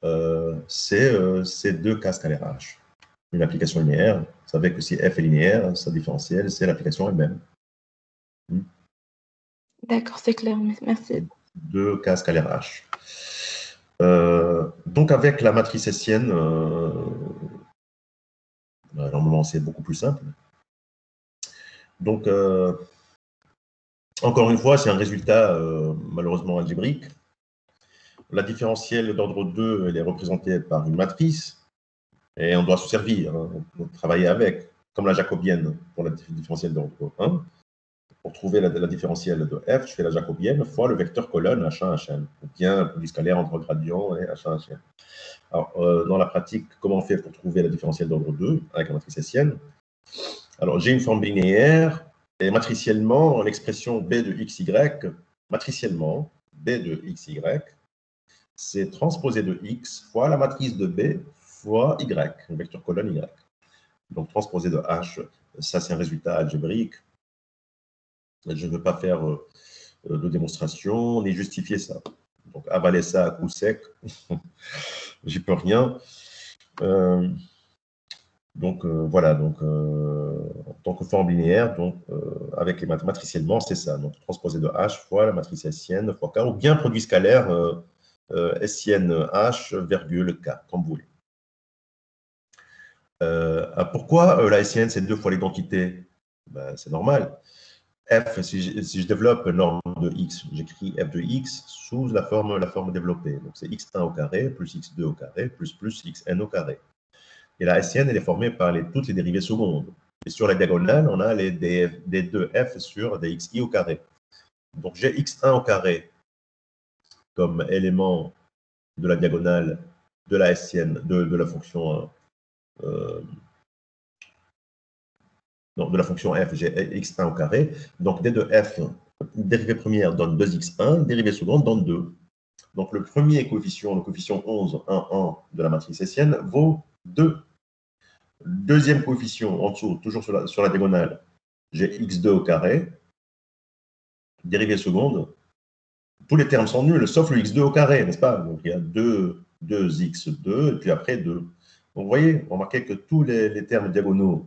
c'est 2K scalaire h. Une application linéaire, vous savez que si f est linéaire, sa différentielle, c'est l'application elle-même. D'accord, c'est clair, merci. 2K scalaire h. Donc avec la matrice hessienne, normalement c'est beaucoup plus simple. Donc, encore une fois, c'est un résultat malheureusement algébrique. La différentielle d'ordre 2, elle est représentée par une matrice, et on doit se servir, on travailler avec, comme la jacobienne pour la différentielle d'ordre 1. Pour trouver la différentielle de f, je fais la jacobienne fois le vecteur colonne h1, hn, ou bien produit scalaire entre gradient et h1, hn. Alors, dans la pratique, comment on fait pour trouver la différentielle d'ordre 2 avec la matrice hessienne? Alors, j'ai une forme linéaire, et matriciellement, l'expression b de xy, matriciellement, b de xy, c'est transposé de x fois la matrice de b fois y, un vecteur colonne y. Donc, transposé de h, ça c'est un résultat algébrique. Je ne veux pas faire de démonstration ni justifier ça. Donc, avaler ça à coup sec, j'y peux rien. Voilà, donc, en tant que forme linéaire, donc, avec les matriciellement, c'est ça. Donc, transposé de h fois la matrice hessienne fois k, ou bien produit scalaire hessienne h, virgule k, comme vous voulez. Pourquoi la hessienne, c'est 2 fois l'identité? Ben, c'est normal. F, si je développe une norme de x, j'écris f de x sous la forme développée. Donc, c'est x1 au carré plus x2 au carré plus xn au carré. Et la hessienne, elle est formée par toutes les dérivées secondes. Et sur la diagonale, on a des 2f sur des xi au carré. Donc, j'ai x1 au carré comme élément de la diagonale de la hessienne, de la fonction de la fonction f, j'ai x1 au carré. Donc, d de f, dérivée première donne 2x1, dérivée seconde donne 2. Donc, le premier coefficient, le coefficient 11, 1, 1 de la matrice hessienne, vaut 2. Deuxième coefficient, en dessous, toujours sur la diagonale, j'ai x2 au carré, dérivée seconde. Tous les termes sont nuls, sauf le x2 au carré, n'est-ce pas? Donc, il y a 2x2, et puis après 2. Donc, vous voyez, remarquez que tous les termes diagonaux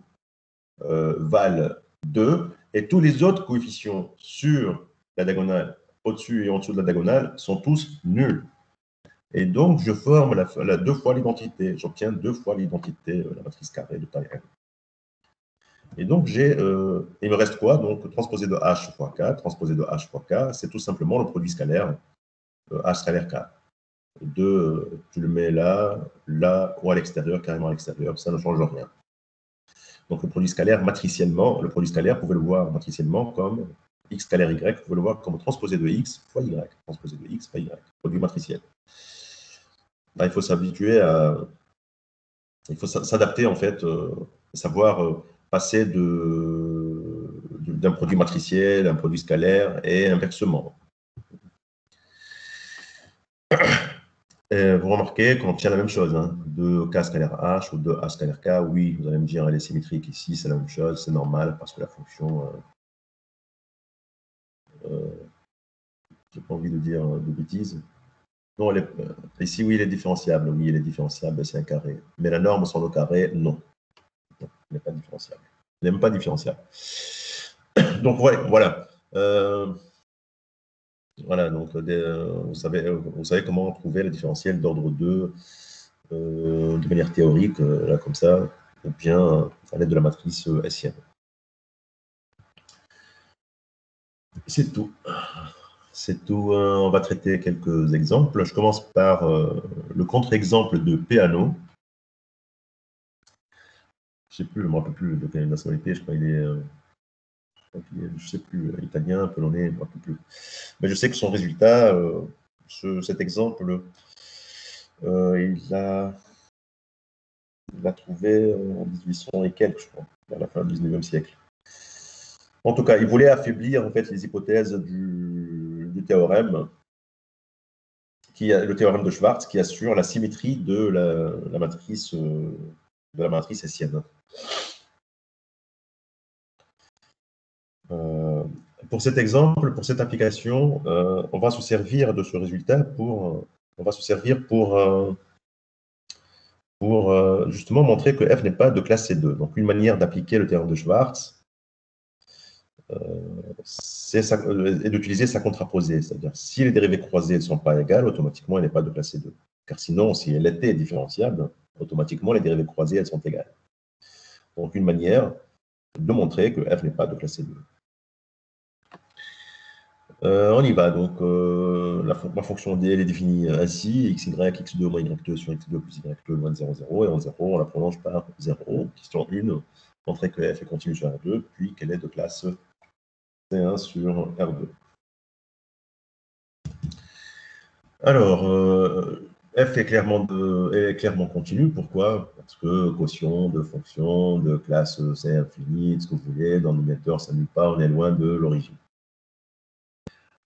valent 2, et tous les autres coefficients sur la diagonale, au-dessus et en dessous de la diagonale, sont tous nuls. Et donc, je forme deux fois l'identité. J'obtiens 2 fois l'identité, la matrice carrée de taille n. Et donc, il me reste quoi? Donc, transposé de h fois k, transposé de h fois k, c'est tout simplement le produit scalaire h scalaire k. Tu le mets là, là, ou à l'extérieur, carrément à l'extérieur, ça ne change rien. Donc, le produit scalaire, matriciellement, le produit scalaire, vous pouvez le voir matriciellement comme x scalaire y, vous pouvez le voir comme transposé de x fois y, transposé de x fois y, produit matriciel. il faut s'habituer à... Il faut s'adapter, en fait, savoir passer d'un produit matriciel à un produit scalaire et inversement. Et vous remarquez qu'on obtient la même chose, hein, 2K scalaire H ou 2H scalaire K. Oui, vous allez me dire, elle est symétrique ici, c'est la même chose, c'est normal, parce que la fonction... j'ai pas envie de dire de bêtises. Non, ici, oui, il est différenciable. Oui, il est différenciable, c'est un carré. Mais la norme sans le carré, non. Non, il n'est pas différenciable. Il n'est même pas différenciable. Donc, ouais, voilà. Voilà, donc vous savez comment trouver le différentiel d'ordre 2 de manière théorique, là, comme ça, ou bien à l'aide de la matrice hessienne. C'est tout. C'est tout. On va traiter quelques exemples. Je commence par le contre-exemple de Peano. Je ne sais plus, je ne me rappelle plus de quelle nationalité, je crois qu'il est, je ne sais plus, italien, polonais, je ne me rappelle plus. Mais je sais que son résultat, cet exemple, il l'a trouvé en 1800 et quelques, je crois, à la fin du 19e siècle. En tout cas, il voulait affaiblir en fait les hypothèses du théorème, le théorème de Schwartz, qui assure la symétrie de la matrice hessienne. Pour cet exemple, pour cette application, on va se servir de ce résultat pour justement montrer que f n'est pas de classe C2. Donc, une manière d'appliquer le théorème de Schwartz, est d'utiliser sa contraposée. C'est-à-dire, si les dérivées croisées ne sont pas égales, automatiquement, elle n'est pas de classe C2. Car sinon, si elle était différenciable, automatiquement, les dérivées croisées, elles sont égales. Donc, une manière de montrer que f n'est pas de classe C2. On y va. Donc, ma fonction D, elle est définie ainsi, x, y, x2 moins y2 sur x2 plus y2 loin de 0, 0. Et en 0, on la prolonge par 0. Question 1, montrer que f est continue sur R2, puis qu'elle est de classe C1 sur R2. Alors, f est clairement continu. Pourquoi? Parce que quotient de fonction de classe C infinie, ce que vous voulez, dans le numérateur, ça n'annule pas, on est loin de l'origine.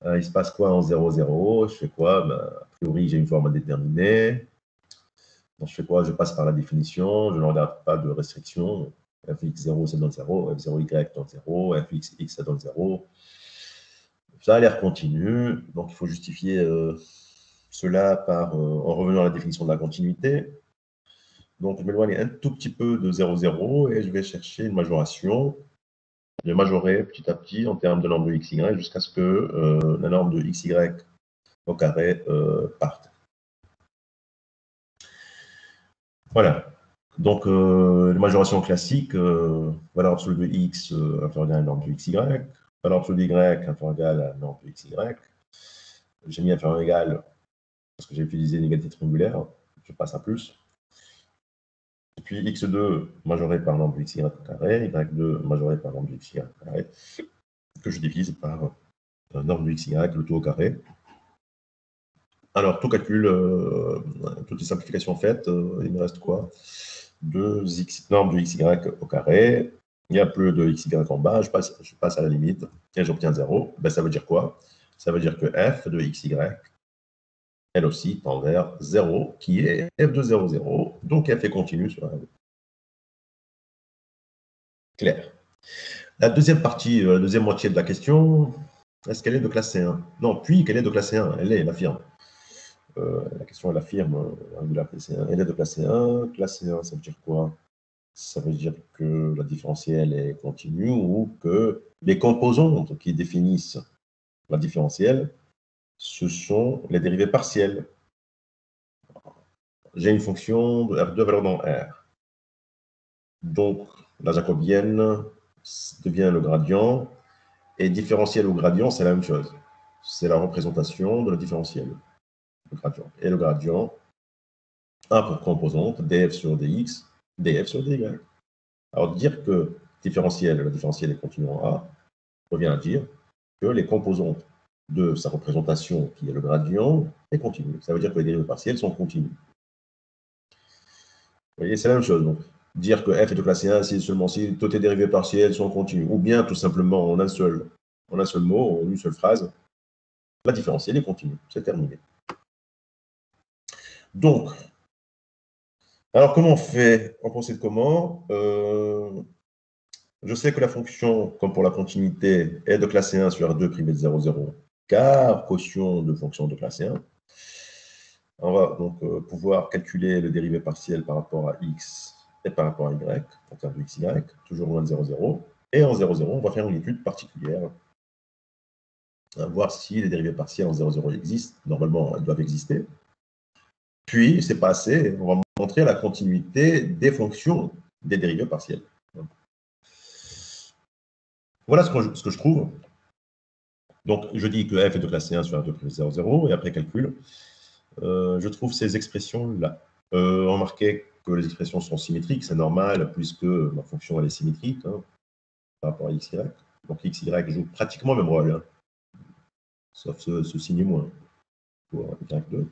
Il se passe quoi en 0, 0? Je fais quoi? A priori, j'ai une forme indéterminée. Donc, je fais quoi? Je passe par la définition, je ne regarde pas de restriction. fx0, ça donne 0, f0y donne 0, fxx, ça donne 0. Ça a l'air continu, donc il faut justifier cela en revenant à la définition de la continuité. Donc, je m'éloigne un tout petit peu de 0, 0 et je vais chercher une majoration. Je vais majorer petit à petit en termes de norme de xy jusqu'à ce que la norme de xy au carré parte. Voilà. Donc, la majoration classique, valeur absolue de x inférieure à la norme de xy, valeur absolue de y inférieure à la norme de xy. J'ai mis inférieur égal parce que j'ai utilisé l'égalité triangulaire, je passe à plus. Et puis x2 majoré par norme de xy au carré, y2 majoré par norme de xy au carré, que je divise par norme de xy, le tout au carré. Alors, tout calcul, toutes les simplifications faites, il me reste quoi? 2x norme de xy au carré, il y a plus de xy en bas, je passe à la limite et j'obtiens 0. Ben, ça veut dire quoi? Ça veut dire que f de xy, elle aussi, tend vers 0, qui est f de 0, 0. Donc f est continue sur R2. Clair. La deuxième partie, la deuxième moitié de la question, est-ce qu'elle est de classe C1? Non, puis qu'elle est de classe C1, elle affirme. La question, elle affirme, elle est de classe C1. Classe C1, ça veut dire quoi? Ça veut dire que la différentielle est continue ou que les composantes qui définissent la différentielle, ce sont les dérivées partielles. J'ai une fonction de R2 valeur dans R. Donc, la jacobienne devient le gradient, et différentiel ou gradient, c'est la même chose. C'est la représentation de la différentielle, le gradient. Et le gradient a pour composante df sur dx, df sur dy. Alors, dire que la différentielle est continue en A, revient à dire que les composantes de sa représentation, qui est le gradient, est continue. Ça veut dire que les dérivées partielles sont continues. voyez, c'est la même chose. Donc, dire que f est de classe 1 si seulement si toutes les dérivées partielles sont continues, ou bien tout simplement en un seul mot, en une seule phrase, la différentielle est continue. C'est terminé. Donc, alors comment on fait? On procède comment? Je sais que la fonction, comme pour la continuité, est de classe 1 sur R2 privé de 0, 0, car quotient de fonction de classe 1. On va donc pouvoir calculer le dérivé partiel par rapport à x et par rapport à y, en termes de x, y, toujours loin de 0, 0. Et en 0, 0, on va faire une étude particulière, voir si les dérivés partiels en 0, 0 existent. Normalement, elles doivent exister. Puis, c'est pas assez, on va montrer la continuité des fonctions des dérivés partiels. Voilà ce que je trouve. Donc, je dis que f est de classe 1 sur R2 privé de 0, 0, et après calcul, je trouve ces expressions-là. Remarquez que les expressions sont symétriques, c'est normal, puisque ma fonction elle est symétrique par rapport à x, y. Donc x, y joue pratiquement le même rôle, sauf ce signe moins pour y2.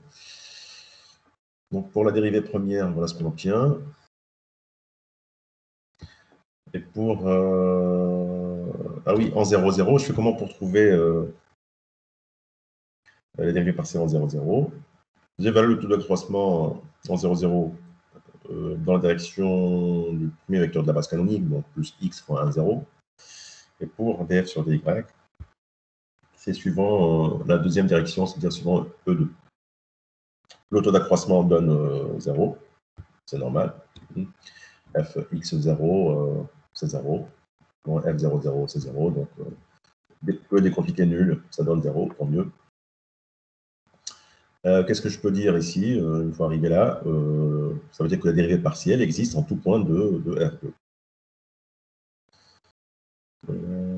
Donc pour la dérivée première, voilà ce qu'on obtient. Et pour... ah oui, en 0, 0, je fais comment pour trouver les dérivées partielles en 0, 0? J'évalue le taux d'accroissement en 0, 0 dans la direction du premier vecteur de la base canonique, donc plus x fois 1, 0. Et pour df sur dy, c'est suivant la deuxième direction, c'est-à-dire suivant E2. Le taux d'accroissement donne 0, c'est normal. Fx0, c'est 0. Bon, F0, 0, c'est 0. Donc, des quantités nulles, ça donne 0, tant mieux. Qu'est-ce que je peux dire ici, une fois arrivé là? Ça veut dire que la dérivée partielle existe en tout point de R2.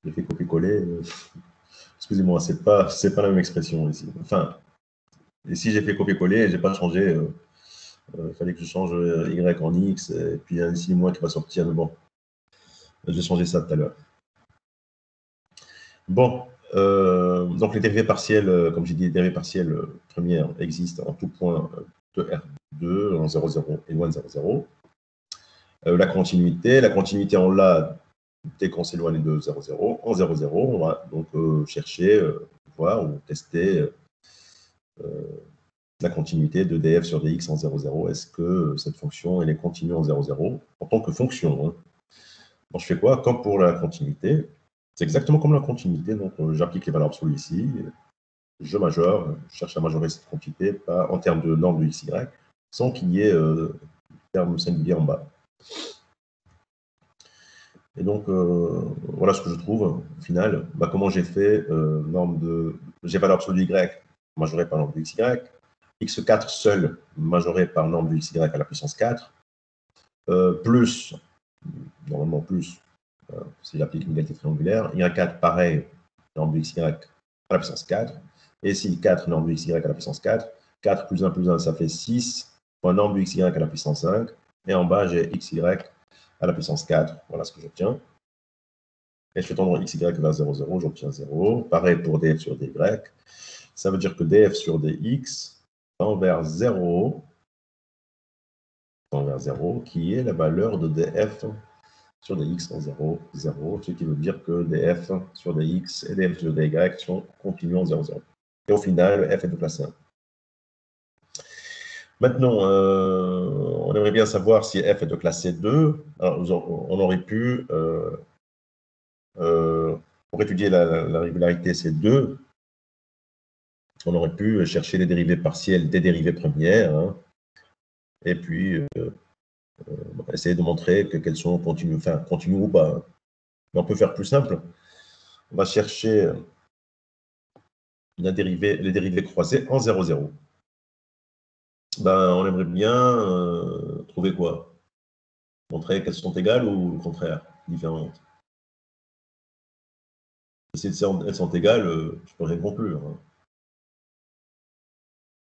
J'ai fait copier-coller. Excusez-moi, c'est pas la même expression ici. Enfin, ici j'ai fait copier-coller, j'ai pas changé. Il fallait que je change y en x, et puis il y a un signe moins qui va sortir, mais bon, je vais changer ça tout à l'heure. Bon, donc les dérivées partielles, comme j'ai dit, les dérivées partielles premières existent en tout point de R2, en 0, 0 et loin de 0, 0. La continuité on l'a dès qu'on s'éloigne de 0, 0. En 0, 0, on va donc chercher, voir ou tester la continuité de df sur dx en 0, 0. Est-ce que cette fonction elle est continue en 0, 0 en tant que fonction? Bon, je fais quoi? Comme pour la continuité, c'est exactement comme la continuité. Donc, j'applique les valeurs absolues ici. Je majore, je cherche à majorer cette quantité en termes de norme de x, y, sans qu'il y ait terme singulier en bas. Et donc, voilà ce que je trouve au final. Comment j'ai fait j'ai valeur absolue de y majorée par norme de x, y. x4 seul majoré par norme de x, y à la puissance 4. Plus, normalement plus, si j'applique une égalité triangulaire. Y4, pareil, norme de x, y à la puissance 4. Et ici, 4 norme de x, y à la puissance 4. 4 plus 1 plus 1, ça fait 6. Fois norme de x, y à la puissance 5. Et en bas, j'ai x, y à la puissance 4. Voilà ce que j'obtiens. Et je fais tendre x, y vers 0, 0, j'obtiens 0. Pareil pour df sur dy. Ça veut dire que df sur dx tend vers 0, qui est la valeur de df sur dx en 0, 0, ce qui veut dire que df sur dx et df sur dy sont continues en 0, 0. Et au final, f est de classe 1. Maintenant, on aimerait bien savoir si f est de classe 2. Alors, on aurait pu, pour étudier la régularité C2, on aurait pu chercher les dérivées partielles des dérivées premières, et puis essayer de montrer qu'elles sont continues, enfin, continues ou pas. Mais on peut faire plus simple. On va chercher les dérivées croisées en 0, 0. On aimerait bien trouver quoi? Montrer qu'elles sont égales ou au contraire, différentes. Si elles sont égales, je peux rien conclure.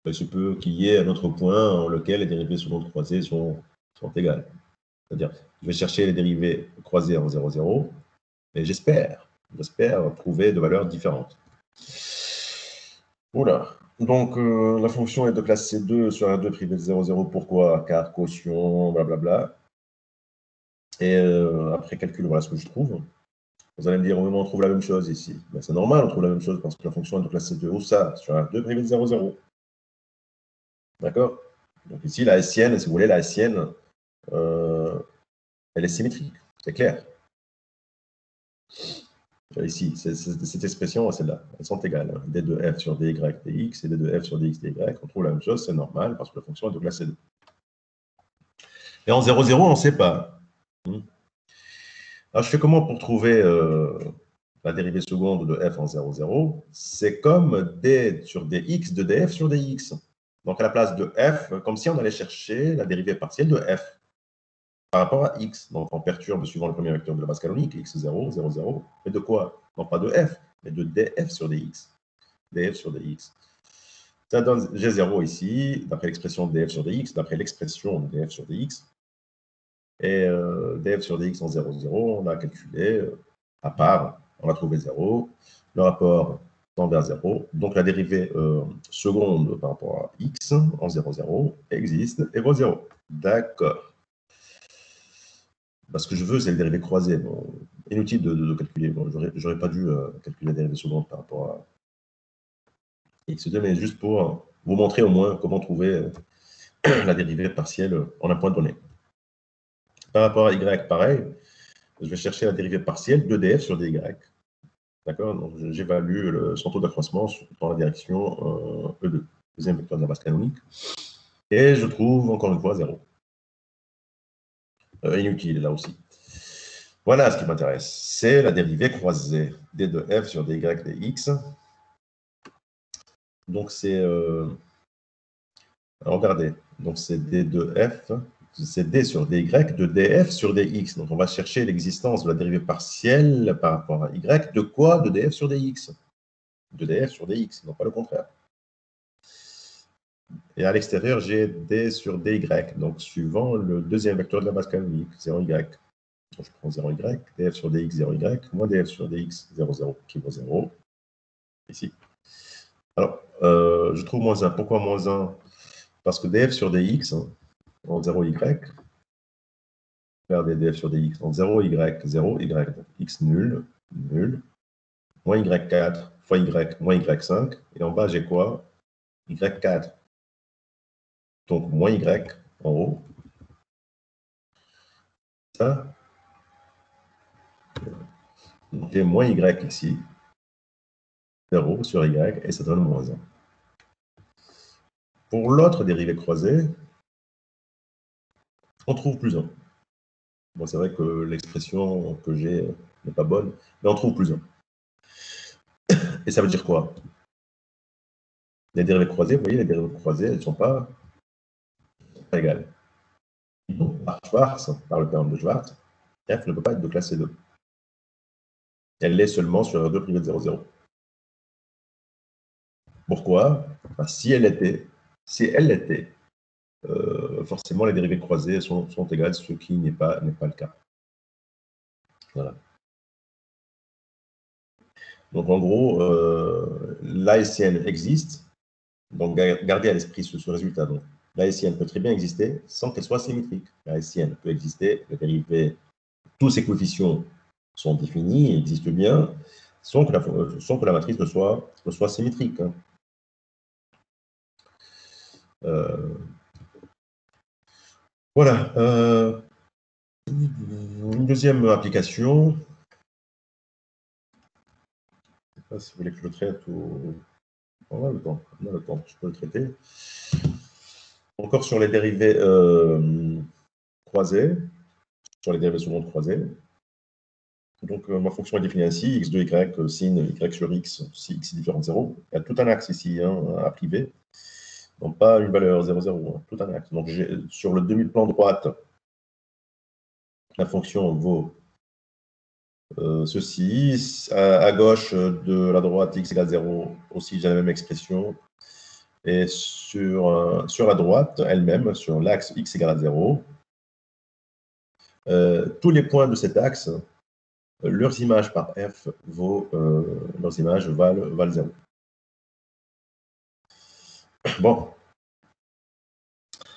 Il se peut qu'il y ait un autre point en lequel les dérivées secondes croisées sont égales. C'est-à-dire, je vais chercher les dérivées croisées en 0, 0, et j'espère trouver de valeurs différentes. Oula, Donc, la fonction est de classe C2 sur R2 privé de 0, 0. Pourquoi? Car quotient, blablabla. Et après calcul, voilà ce que je trouve. Vous allez me dire, oui, mais on trouve la même chose ici. Ben, c'est normal, on trouve la même chose parce que la fonction est de classe C2. Où ça? Sur R2 privé de 0, 0. D'accord? Donc ici, la Hessienne, si vous voulez, la Hessienne, elle est symétrique. C'est clair. Ici, cette expression, celle-là, elles sont égales. D de f sur dy dx et d de f sur dx dy. On trouve la même chose, c'est normal, parce que la fonction est de classe C2. Et en 0, 0, on ne sait pas. Alors, je fais comment pour trouver la dérivée seconde de f en 0, 0? C'est comme d sur dx de df sur dx. Donc, à la place de f, comme si on allait chercher la dérivée partielle de f par rapport à x. Donc, on perturbe suivant le premier vecteur de la base canonique, x0, 0, 0. Mais de quoi? Non pas de f, mais de df sur dx. df sur dx. Ça donne g0 ici, d'après l'expression df sur dx, d'après l'expression df sur dx. Et df sur dx en 0, 0, on a calculé, à part, on a trouvé 0. Le rapport tend vers 0. Donc, la dérivée seconde par rapport à x en 0, 0 existe et vaut 0. D'accord. Ce que je veux, c'est le dérivé croisé. Bon, inutile de calculer. Bon, j'aurais pas dû calculer la dérivée seconde par rapport à x2, mais juste pour vous montrer au moins comment trouver la dérivée partielle en un point donné. Par rapport à y, pareil, je vais chercher la dérivée partielle de df sur dy. D'accord? Donc, j'évalue son taux d'accroissement dans la direction E2, deuxième vecteur de la base canonique. Et je trouve encore une fois 0. Inutile là aussi. Voilà ce qui m'intéresse. C'est la dérivée croisée d de f sur dy dx. Donc, c'est. Regardez. Donc, c'est d de f. C'est d sur dy de df sur dx. Donc, on va chercher l'existence de la dérivée partielle par rapport à y. De quoi? De df sur dx. De df sur dx, non pas le contraire. Et à l'extérieur, j'ai d sur dy. Donc, suivant le deuxième vecteur de la base canonique, 0y. Donc, je prends 0y, df sur dx, 0y, moins df sur dx, 0, 0, qui vaut 0. Ici. Alors, je trouve moins 1. Pourquoi moins 1? Parce que df sur dx, en 0y, regardez df sur dx, en 0y, 0, y, donc x nul, nul, moins y4 fois y, moins y5, et en bas, j'ai quoi? y4. Donc, moins y en haut. Ça, j'ai moins y ici, 0 sur y, et ça donne moins 1. Pour l'autre dérivée croisée, on trouve plus 1. Bon, c'est vrai que l'expression que j'ai n'est pas bonne, mais on trouve plus 1. Et ça veut dire quoi? Les dérivées croisées, vous voyez, les dérivées croisées, elles ne sont pas égales. Donc, par Schwarz, par le théorème de Schwarz, f ne peut pas être de classe C2. Elle l'est seulement sur R2 privé de 0, 0. Pourquoi? Si elle l'était, forcément les dérivées croisées sont égales, ce qui n'est pas le cas. Voilà. Donc en gros, la hessienne existe. Donc gardez à l'esprit ce résultat. Donc, la hessienne peut très bien exister sans qu'elle soit symétrique. La hessienne peut exister, les dérivées, tous ses coefficients sont définis, existent bien, sans que la matrice ne soit symétrique. Voilà. Une deuxième application. Je ne sais pas si vous voulez que je le traite ou... On a le temps, je peux le traiter. Encore sur les dérivées croisées, sur les dérivées secondes croisées. Donc, ma fonction est définie ainsi, x de y, sin y sur x, si x est différent de 0. Il y a tout un axe ici, à privé. Donc, pas une valeur 0, 0, tout un axe. Donc, sur le demi-plan droite, la fonction vaut ceci. À gauche de la droite, x égale 0, aussi j'ai la même expression. Et sur la droite elle-même, sur l'axe x égale à 0, tous les points de cet axe, leurs images par f leurs images valent 0. Bon.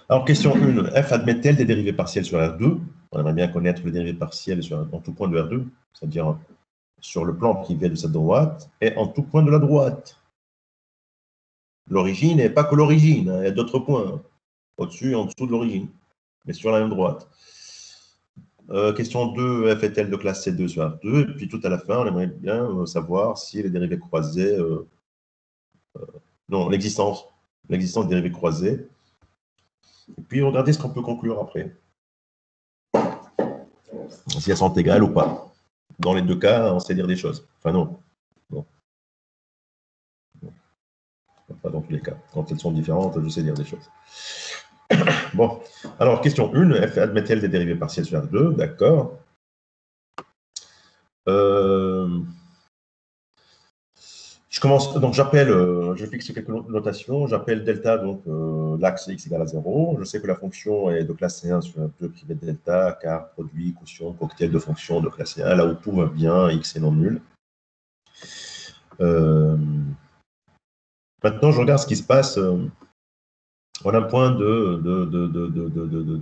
Alors, question 1. F admet-elle des dérivés partiels sur R2? On aimerait bien connaître les dérivés partiels en tout point de R2, c'est-à-dire sur le plan privé de cette droite et en tout point de la droite. L'origine n'est pas que l'origine, hein, il y a d'autres points, hein, au-dessus et en dessous de l'origine, mais sur la même droite. Question 2, F est-elle de classe C2 sur R2? Et puis tout à la fin, on aimerait bien savoir si les dérivés croisés, non, l'existence des dérivés croisés. Et puis regardez ce qu'on peut conclure après. Si elles sont égales ou pas. Dans les deux cas, on sait dire des choses. Enfin non. Pas dans tous les cas. Quand elles sont différentes, je sais dire des choses. Bon, alors question 1, F admet-elle des dérivés partiels sur R2? D'accord. Je commence, donc j'appelle, je fixe quelques notations, j'appelle delta, donc l'axe x égale à 0. Je sais que la fonction est de classe C1 sur R2 privé de delta, car produit, quotient, cocktail de fonctions de classe C1, là où tout va bien, x est non nul. Maintenant, je regarde ce qui se passe. On a un point de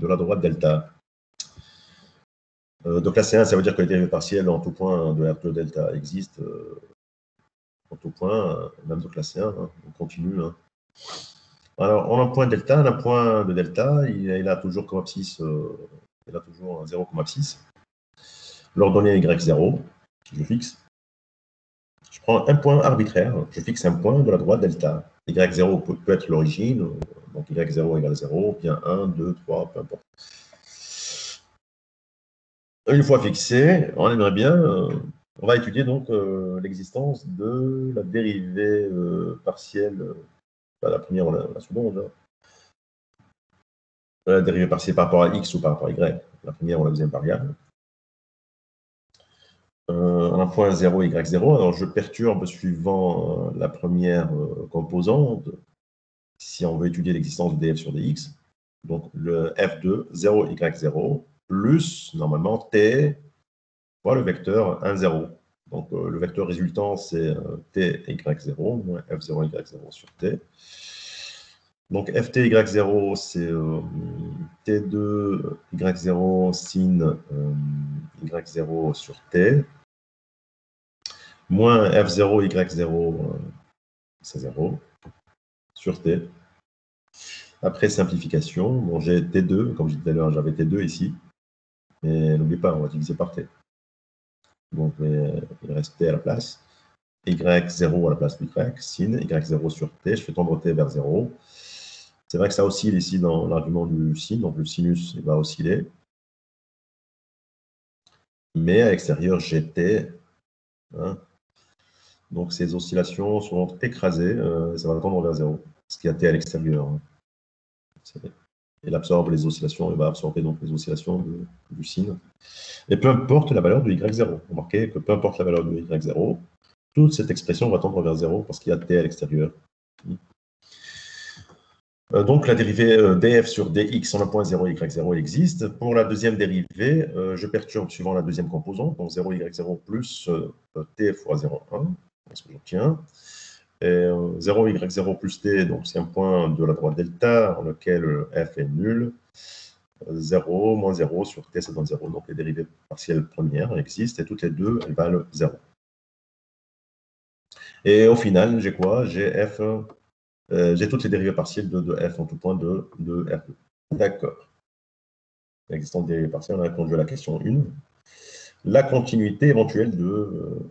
la droite delta. Donc la C1, ça veut dire que les dérivés partiels en tout point de R2 delta existent en tout point, même de classe C1, hein, on continue. Hein. Alors, on a un point delta, un point de delta, il a toujours comme abscisse, il a toujours un 0 comme abscisse. L'ordonnée y0, je fixe. Je prends un point arbitraire, je fixe un point de la droite delta. Y0 peut être l'origine, donc y0 égale 0, bien 1, 2, 3, peu importe. Une fois fixé, on aimerait bien, on va étudier donc l'existence de la dérivée partielle, pas la première ou la seconde, hein. La dérivée partielle par rapport à x ou par rapport à y, la première ou la deuxième variable. Un point 0, y0, alors je perturbe suivant la première composante, si on veut étudier l'existence de df sur dx. Donc le f2, 0, y0, plus, normalement, t fois le vecteur 1, 0. Donc le vecteur résultant, c'est t, y0, moins f0, y0 sur t. Donc ft, y0, c'est t2, y0, sin y0 sur t, moins f0, y0, c'est 0, sur t. Après simplification, bon, j'ai t2, comme je disais tout à l'heure, j'avais t2 ici, mais n'oubliez pas, on va diviser par t. Donc il reste t à la place, y0 à la place de y, sin y0 sur t, je fais tendre t vers 0. C'est vrai que ça oscille ici dans l'argument du sin, donc le sinus il va osciller. Mais à l'extérieur, j'ai t. Hein. Donc ces oscillations seront écrasées, ça va tendre vers 0, ce qui a t à l'extérieur. Hein. Il absorbe les oscillations, il va absorber donc les oscillations du sin. Et peu importe la valeur de y0. Remarquez que peu importe la valeur de y0, toute cette expression va tendre vers 0 parce qu'il y a t à l'extérieur. Donc la dérivée df sur dx en un point 0, y0 existe. Pour la deuxième dérivée, je perturbe suivant la deuxième composante, donc 0, y0 plus t fois 0,1, c'est ce que j'obtiens. Et 0, y0 plus t, donc c'est un point de la droite delta, en lequel f est nul. 0, moins 0 sur t, ça donne 0. Donc les dérivées partielles premières existent, et toutes les deux, elles valent 0. Et au final, j'ai quoi? J'ai f... j'ai toutes les dérivées partielles de f en tout point de R2. D'accord. L'existence des dérivées partielles, on a répondu à la question 1. La continuité éventuelle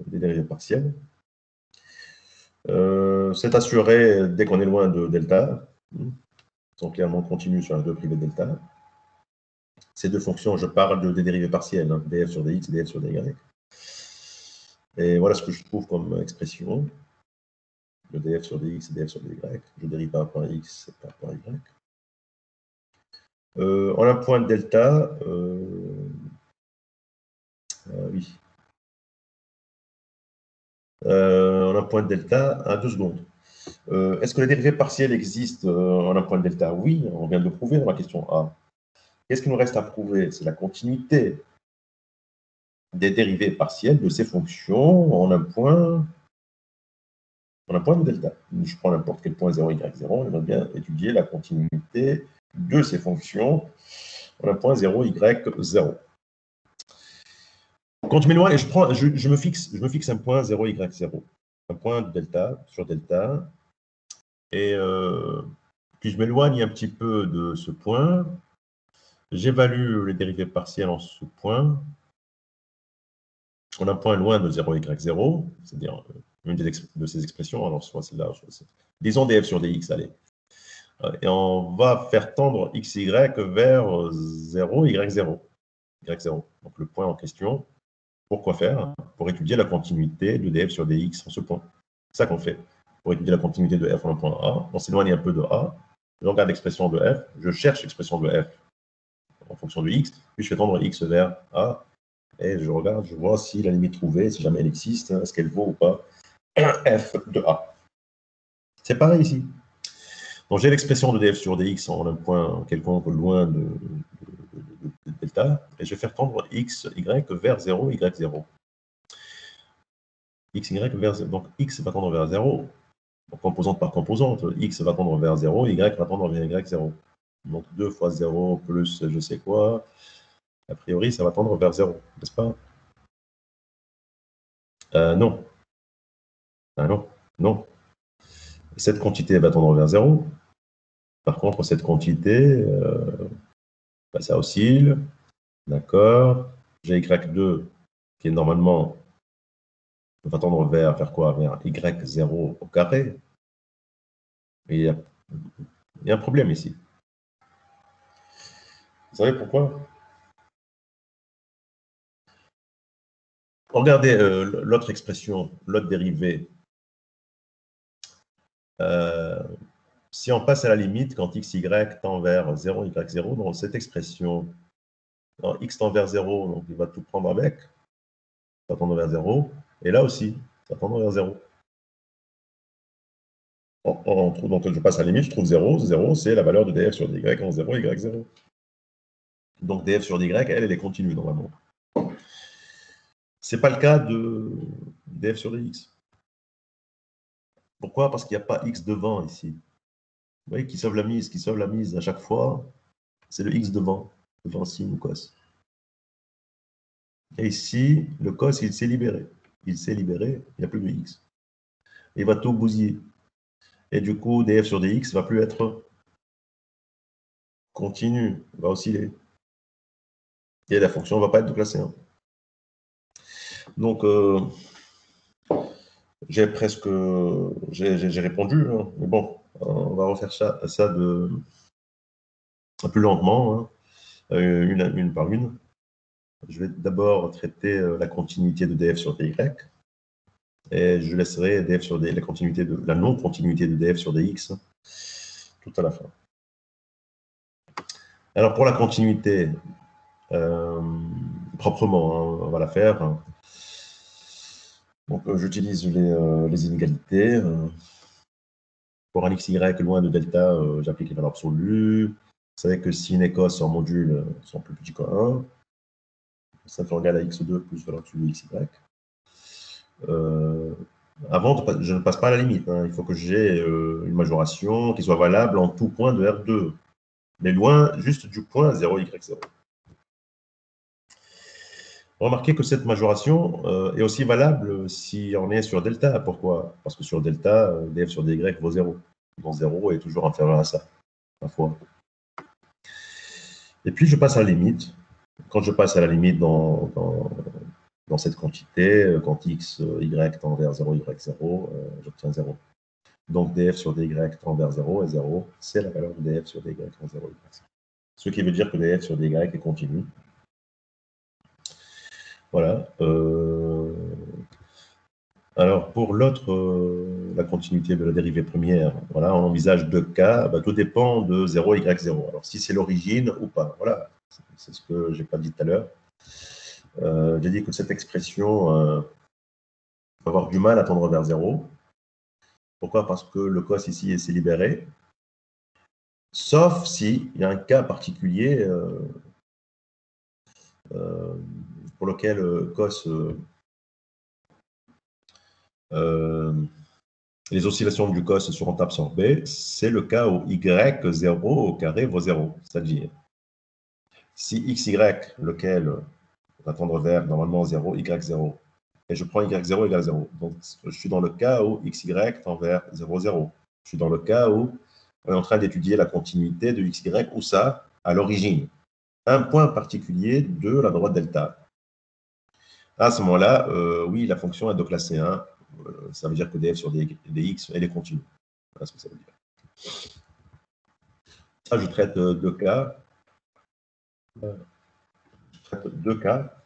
des dérivées partielles. C'est assuré dès qu'on est loin de delta. Ils sont clairement continus sur R2 privé de delta. Ces deux fonctions, je parle des dérivées partielles, hein, df sur dx et df sur dy. Et voilà ce que je trouve comme expression. Le df sur dx et df sur dy. Je dérive par rapport à x et par rapport à y. On a un point de delta. Oui. On a un point de delta à 2 secondes. Est-ce que les dérivées partielles existent en un point de delta? Oui, on vient de le prouver dans la question A. Qu'est-ce qu'il nous reste à prouver? C'est la continuité des dérivées partielles de ces fonctions en un point un point de delta. Je prends n'importe quel point 0, y, 0. J'aimerais bien étudier la continuité de ces fonctions en un point 0, y, 0. Quand je m'éloigne, je me fixe un point 0, y, 0. Un point de delta sur delta. Et puis je m'éloigne un petit peu de ce point. J'évalue les dérivées partielles en ce point. On a un point loin de 0, y, 0, c'est-à-dire une de ces expressions, alors soit celle-là, soit celle-là. Disons df sur dx, allez. Et on va faire tendre xy vers 0, y0. Donc le point en question, pourquoi faire? Pour étudier la continuité de df sur dx en ce point. C'est ça qu'on fait. Pour étudier la continuité de f en un point A, on s'éloigne un peu de A, je regarde l'expression de f, je cherche l'expression de f en fonction de x, puis je fais tendre x vers A, et je regarde, je vois si la limite trouvée, si jamais elle existe, est-ce qu'elle vaut ou pas f de A. C'est pareil ici. Donc j'ai l'expression de df sur dx en un point quelconque loin de delta, et je vais faire tendre x, y vers 0, y0. X, y vers 0. Donc x va tendre vers 0, donc composante par composante. X va tendre vers 0, y va tendre vers y0. Donc 2 fois 0 plus je sais quoi, a priori ça va tendre vers 0, n'est-ce pas? Non. Ah non, non. Cette quantité va tendre vers 0. Par contre, cette quantité, ça oscille. D'accord. J'ai y2 qui est normalement va tendre vers faire quoi? Vers y0 au carré. Et il y a un problème ici. Vous savez pourquoi? Regardez l'autre expression, l'autre dérivée. Si on passe à la limite, quand x, y tend vers 0, y, 0, dans cette expression, quand x tend vers 0, donc il va tout prendre avec, ça va tendre vers 0, et là aussi, ça va tendre vers 0. Donc je passe à la limite, je trouve 0, 0 c'est la valeur de df sur dy en 0, y, 0. Donc df sur dy, elle est continue normalement. Ce n'est pas le cas de df sur dx. Pourquoi? Parce qu'il n'y a pas x devant ici. Vous voyez, qui sauve la mise à chaque fois, c'est le x devant sin ou cos. Et ici, le cos, il s'est libéré. Il s'est libéré, il n'y a plus de x. Il va tout bousiller. Et du coup, df sur dx ne va plus être continu, il va osciller. Et la fonction ne va pas être de classe 1. Donc, j'ai répondu, hein. Mais bon, on va refaire ça plus lentement, hein, une par une. Je vais d'abord traiter la continuité de df sur dy, et je laisserai df sur dy, la non-continuité de df sur dx tout à la fin. Alors pour la continuité, proprement, hein, on va la faire. Donc j'utilise les inégalités. Pour un xy loin de delta, j'applique les valeurs absolues. Vous savez que sin et cos en module sont plus petits que 1. Ça fait égal à x2 plus valeur absolue de xy. Avant, je ne passe pas à la limite. Hein. Il faut que j'ai une majoration qui soit valable en tout point de R2. Mais loin juste du point 0, y0. Remarquez que cette majoration est aussi valable si on est sur delta. Pourquoi? Parce que sur delta, df sur dy vaut 0. Donc 0 est toujours inférieur à ça, parfois. Et puis je passe à la limite. Quand je passe à la limite dans cette quantité, quand x, y tend vers 0, y0, j'obtiens 0. Donc df sur dy tend vers 0, et 0, c'est la valeur de df sur dy en 0, y0. Ce qui veut dire que df sur dy est continu. Voilà. Alors, pour l'autre, la continuité de la dérivée première, voilà, on envisage deux cas, tout dépend de 0, y0. Alors, si c'est l'origine ou pas, voilà, c'est ce que je n'ai pas dit tout à l'heure. J'ai dit que cette expression va avoir du mal à tendre vers 0. Pourquoi? Parce que le cos ici s'est libéré. Sauf s'il y a un cas particulier pour lequel cos les oscillations du cos seront absorbées, c'est le cas où y0 au carré vaut 0. C'est-à-dire, si xy, lequel va tendre vers normalement 0, y0, et je prends y0 égale 0. Donc, je suis dans le cas où xy tend vers 0, 0. Je suis dans le cas où on est en train d'étudier la continuité de xy, où ça, à l'origine, un point particulier de la droite delta. À ce moment-là, oui, la fonction est de classe C1. Ça veut dire que df sur dx, elle est continue. Voilà ce que ça veut dire. Ça, je traite deux cas. Je traite deux cas.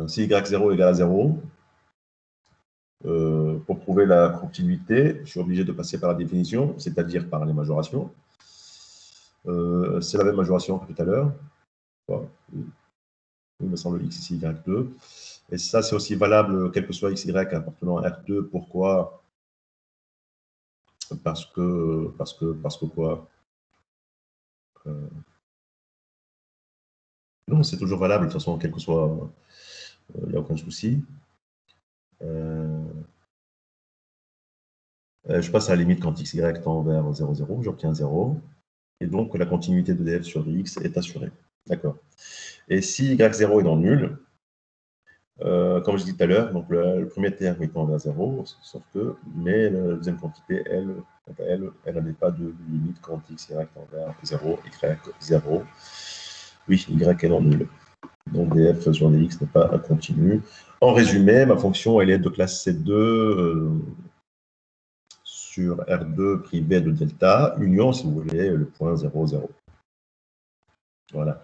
Si y0 égale à 0, pour prouver la continuité, je suis obligé de passer par la définition, c'est-à-dire par les majorations. C'est la même majoration que tout à l'heure. Il me semble x ici, y2. Et ça, c'est aussi valable, quel que soit xy appartenant à R2. Pourquoi? Parce que quoi? Non, c'est toujours valable, de toute façon, quel que soit, il n'y a aucun souci. Je passe à la limite quand xy tend vers 0, 0, j'obtiens 0. Et donc, la continuité de df sur dx est assurée. D'accord. Et si y0 est dans le nul, comme je disais tout à l'heure, donc le premier terme il tend vers 0, sauf que, mais la deuxième quantité, elle n'a pas de limite quand xy tend vers 0, y 0. Oui, y est dans le nul. Donc df sur dx n'est pas un continu. En résumé, ma fonction, elle est de classe C2 sur R2 privé de delta, union, si vous voulez, le point 0, 0. Voilà.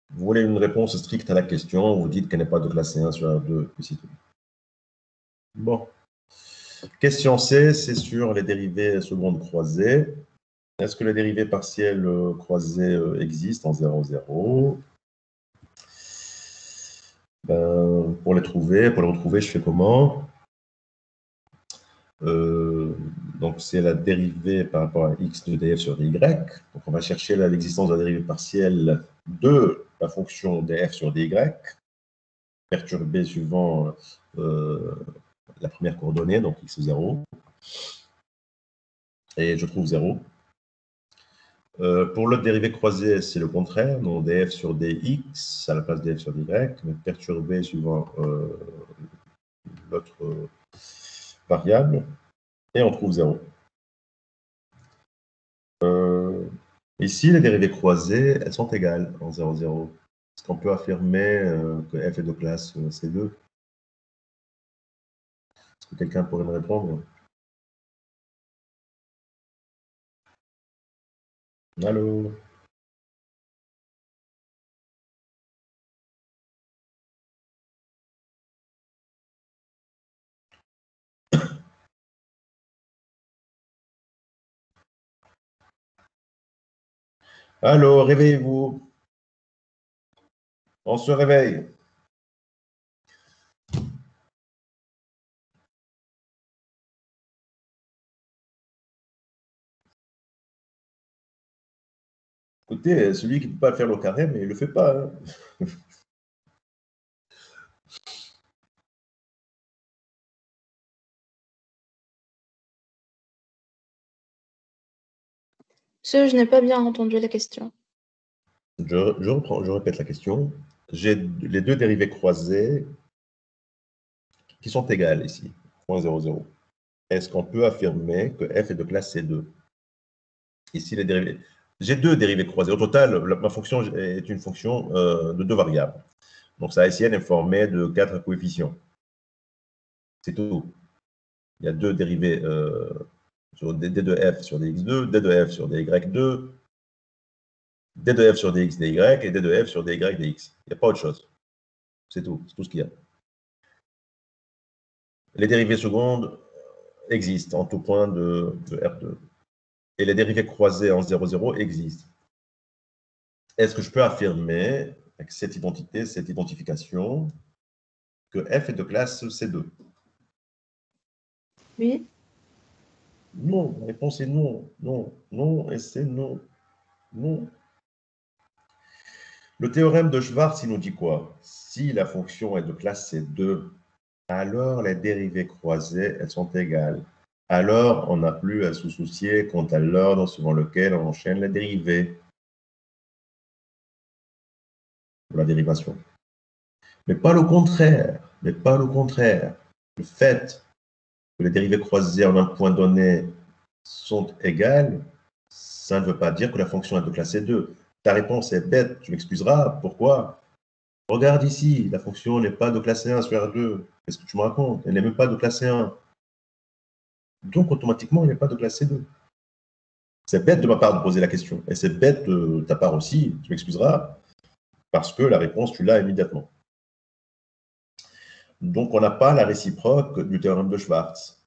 Vous voulez une réponse stricte à la question, vous dites qu'elle n'est pas de classe C1 sur R2, et c'est tout. Bon. Question C, c'est sur les dérivées secondes croisées. Est-ce que les dérivées partielles croisées existent en 0, 0? Pour les retrouver, je fais comment? Donc, c'est la dérivée par rapport à x de df sur dy. Donc, on va chercher l'existence de la dérivée partielle de la fonction df sur dy, perturbée suivant la première coordonnée, donc x0. Et je trouve 0. Pour l'autre dérivée croisée, c'est le contraire. Donc, df sur dx à la place df sur dy, mais perturbée suivant l'autre variable. Et on trouve 0. Ici, les dérivées croisées, elles sont égales en 0, 0. Est-ce qu'on peut affirmer que f est de classe C2? Est-ce que quelqu'un pourrait me répondre? Allô? Allô, réveillez-vous. On se réveille. Écoutez, celui qui ne peut pas faire le carré, mais il ne le fait pas. Hein. Je n'ai pas bien entendu la question. Je répète la question. J'ai les deux dérivées croisées qui sont égales ici, 0,00. Est-ce qu'on peut affirmer que f est de classe C2? Ici, les dérivées. J'ai deux dérivées croisées. Au total, ma fonction est une fonction de deux variables. Donc, sa SIN est formée de 4 coefficients. C'est tout. Il y a deux dérivées sur d de f sur dx2, d de f sur dy2, d de f sur dx dy et d de f sur dy dx. Il n'y a pas autre chose. C'est tout. C'est tout ce qu'il y a. Les dérivées secondes existent en tout point de R2. Et les dérivées croisées en 0, 0 existent. Est-ce que je peux affirmer, avec cette identité, cette identification, que f est de classe C2? Oui. Non, la réponse est non, non, non, et c'est non, non. Le théorème de Schwartz, il nous dit quoi? Si la fonction est de classe C2, alors les dérivées croisées, elles sont égales. Alors, on n'a plus à se soucier quant à l'ordre suivant lequel on enchaîne les dérivées. La dérivation. Mais pas le contraire. Mais pas le contraire. Le fait que les dérivées croisées en un point donné sont égales, ça ne veut pas dire que la fonction est de classe C2. Ta réponse est bête, tu m'excuseras. Pourquoi? Regarde ici, la fonction n'est pas de classe C1 sur R2. Qu'est-ce que tu me racontes? Elle n'est même pas de classe C1. Donc, automatiquement, elle n'est pas de classe C2. C'est bête de ma part de poser la question. Et c'est bête de ta part aussi, tu m'excuseras, parce que la réponse, tu l'as immédiatement. Donc, on n'a pas la réciproque du théorème de Schwartz.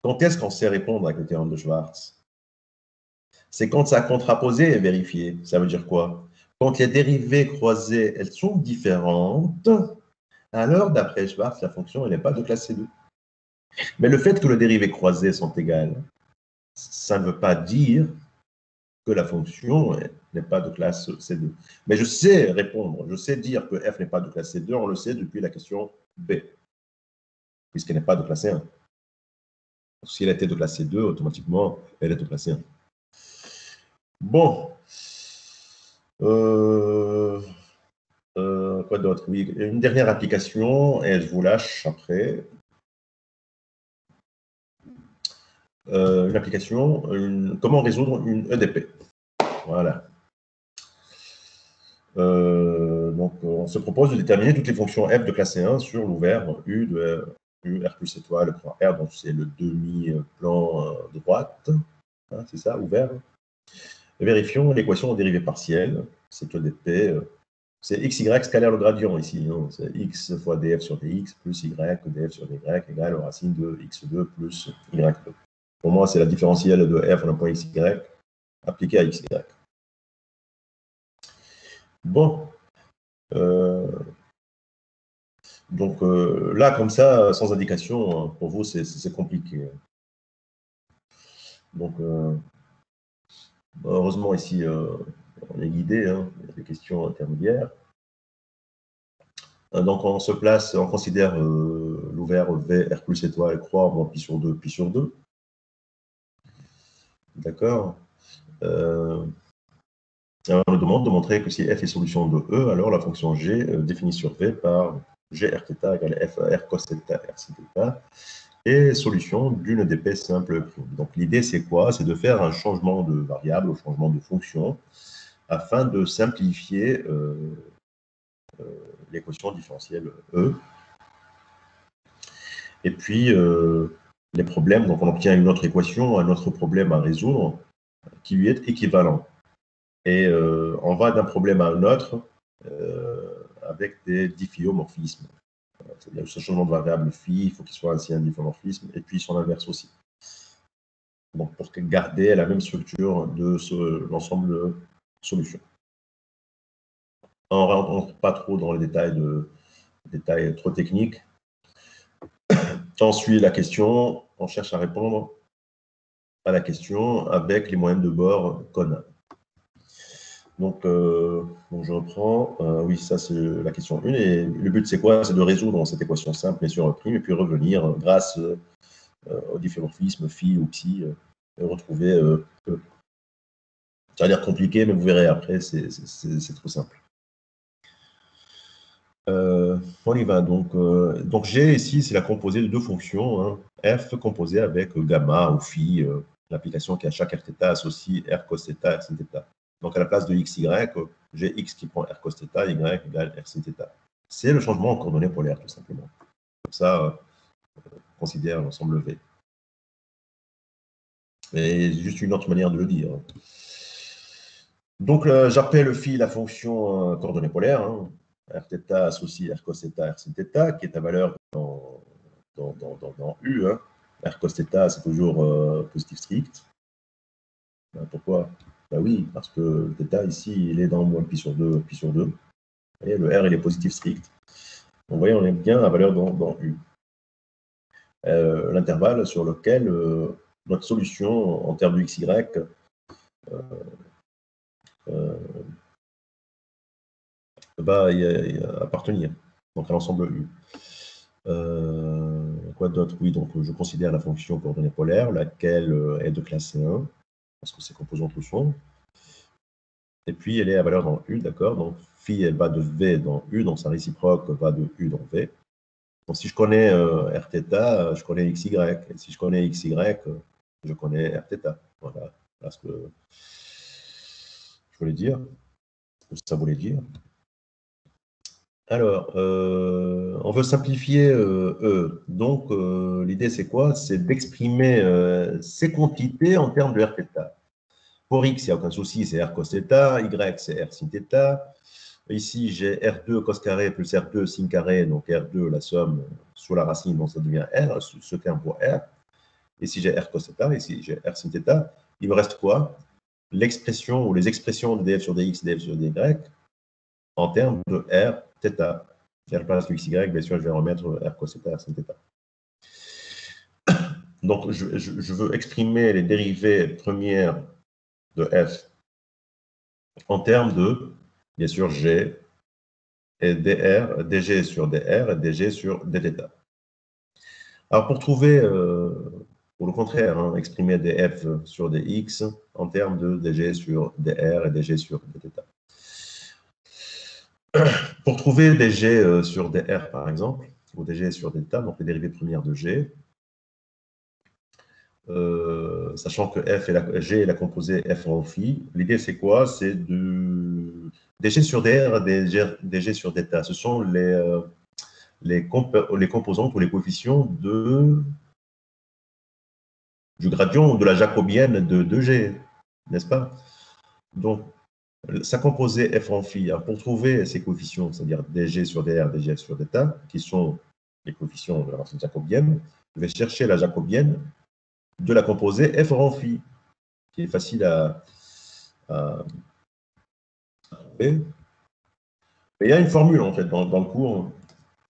Quand est-ce qu'on sait répondre avec le théorème de Schwartz? C'est quand sa contraposée est vérifiée. Ça veut dire quoi? Quand les dérivées croisées, elles sont différentes, alors, d'après Schwartz, la fonction, elle n'est pas de classe C2. Mais le fait que les dérivées croisées sont égales, ça ne veut pas dire que la fonction n'est pas de classe C2. Mais je sais répondre, je sais dire que f n'est pas de classe C2, on le sait depuis la question B, puisqu'elle n'est pas de classe C1. Si elle était de classe C2, automatiquement, elle est de classe C1. Bon. Quoi d'autre? Oui, une dernière application, et je vous lâche après. Une application, comment résoudre une EDP. Voilà. Donc, on se propose de déterminer toutes les fonctions f de classe C1 sur l'ouvert U de U, R plus étoile, croix R, donc c'est le demi-plan droite. Hein, c'est ça, ouvert. Et vérifions l'équation en dérivée partielle. C'est EDP. C'est xy scalaire le gradient ici. Hein, c'est x fois df sur dx plus y df sur dy égale racine de x2 plus y2. Pour moi, c'est la différentielle de f d'un point xy appliquée à xy. Bon. Donc là, comme ça, sans indication, pour vous, c'est compliqué. Donc, heureusement, ici, on est guidé, hein, il y a des questions intermédiaires. Donc, on se place, on considère l'ouvert V, R plus étoile, croix, moins pi sur 2, pi sur 2. D'accord. On nous demande de montrer que si f est solution de E, alors la fonction g définie sur V par g r θ égale f r cos θ r sin θ est solution d'une EDP simple prime. Donc l'idée c'est quoi? C'est de faire un changement de variable, un changement de fonction, afin de simplifier l'équation différentielle E. Et puis les problèmes, donc on obtient une autre équation, un autre problème à résoudre qui lui est équivalent. Et on va d'un problème à un autre avec des difféomorphismes. C'est-à-dire ce changement de variable phi, il faut qu'il soit ainsi un difféomorphisme, et puis son inverse aussi. Donc pour garder la même structure de l'ensemble de solutions. On ne rentre pas trop dans les détails trop techniques. On suit la question, on cherche à répondre à la question avec les moyennes de bord qu'on a. Donc, je reprends. Oui, ça, c'est la question 1. Et le but, c'est quoi? C'est de résoudre cette équation simple, bien sûr, prime, et puis revenir grâce au difféomorphisme phi ou psi, et retrouver E. Ça a l'air compliqué, mais vous verrez après, c'est trop simple. On y va. Donc G, ici, c'est la composée de deux fonctions. Hein. F composée avec gamma ou phi, l'application qui à chaque rθ associe R cos θ, R sin θ. Donc, à la place de xy, j'ai x qui prend R cos θ, y égale R sin θ. C'est le changement en coordonnées polaires, tout simplement. Comme ça, on considère l'ensemble V. Et juste une autre manière de le dire. Donc, j'appelle phi la fonction coordonnée polaire. Hein. Rθ associe R cos θ, R sin θ, qui est ta valeur dans U. Hein. R cos θ, c'est toujours positif strict. Pourquoi? Ben oui, parce que θ ici, il est dans moins pi sur 2, pi sur 2. Et le R, il est positif strict. Donc, vous voyez, on est bien à valeur dans U. L'intervalle sur lequel notre solution en termes de xy va y appartenir, donc à l'ensemble U. Quoi d'autre? Oui, donc je considère la fonction coordonnée polaire, laquelle est de classe C1, parce que ses composantes le sont. Et puis, elle est à valeur dans U, d'accord? Donc, phi, elle va de V dans U, donc sa réciproque va de U dans V. Donc, si je connais Rθ, je connais XY. Et si je connais XY, je connais Rθ. Voilà ce que je voulais dire, ce que ça voulait dire. Alors, on veut simplifier E. Donc, l'idée, c'est quoi? C'est d'exprimer ces quantités en termes de Rθ. Pour X, il n'y a aucun souci, c'est R cos θ. Y, c'est R sin θ. Ici, j'ai R2 cos carré plus R2 sin carré, donc R2, la somme sur la racine, donc ça devient R, ce terme pour R. Ici, j'ai R cos θ, ici, j'ai R sin θ. Il me reste quoi? L'expression ou les expressions de df sur dx, df sur dy en termes de R θ. À la place de xy, bien sûr, je vais remettre R cos θ, R sin θ. Donc, je veux exprimer les dérivées premières de f en termes de, bien sûr, G et dr, dg sur dr et dg sur dθ. Alors, pour trouver, pour le contraire, hein, exprimer df sur dx en termes de dg sur dr et dg sur dθ. Pour trouver dg sur dr, par exemple, ou dg sur dθ, donc les dérivées premières de g, sachant que G est la composée f en phi, l'idée c'est quoi? C'est de dg sur dr et dg sur dθ. Ce sont les composantes ou les coefficients du gradient ou de la jacobienne de G, n'est-ce pas? Donc, sa composée f en phi, pour trouver ces coefficients, c'est-à-dire dg sur dr, dg sur dθ, qui sont les coefficients de la racine jacobienne, je vais chercher la jacobienne de la composée f en phi, qui est facile à trouver. Mais il y a une formule, en fait, dans le cours,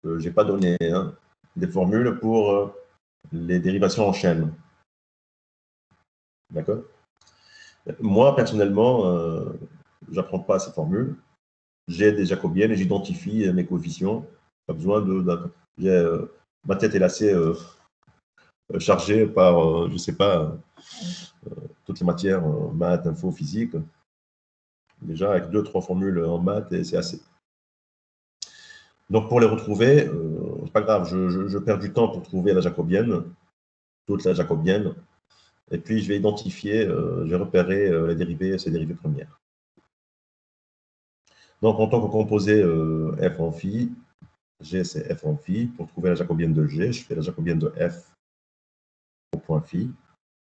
que je n'ai pas donné, hein, des formules pour les dérivations en chaîne. D'accord? Moi, personnellement, je n'apprends pas ces formules. J'ai des jacobiennes et j'identifie mes coefficients. Pas besoin de ma tête est assez chargée par, je ne sais pas, toutes les matières, maths, info, physique. Déjà, avec 2-3 formules en maths, c'est assez. Donc, pour les retrouver, c'est pas grave, je perds du temps pour trouver la jacobienne, toute la jacobienne. Et puis, je vais identifier, je vais repérer les dérivées, ces dérivées premières. Donc, en tant que composé f en phi, G, c'est f en phi. Pour trouver la jacobienne de G, je fais la jacobienne de f au point phi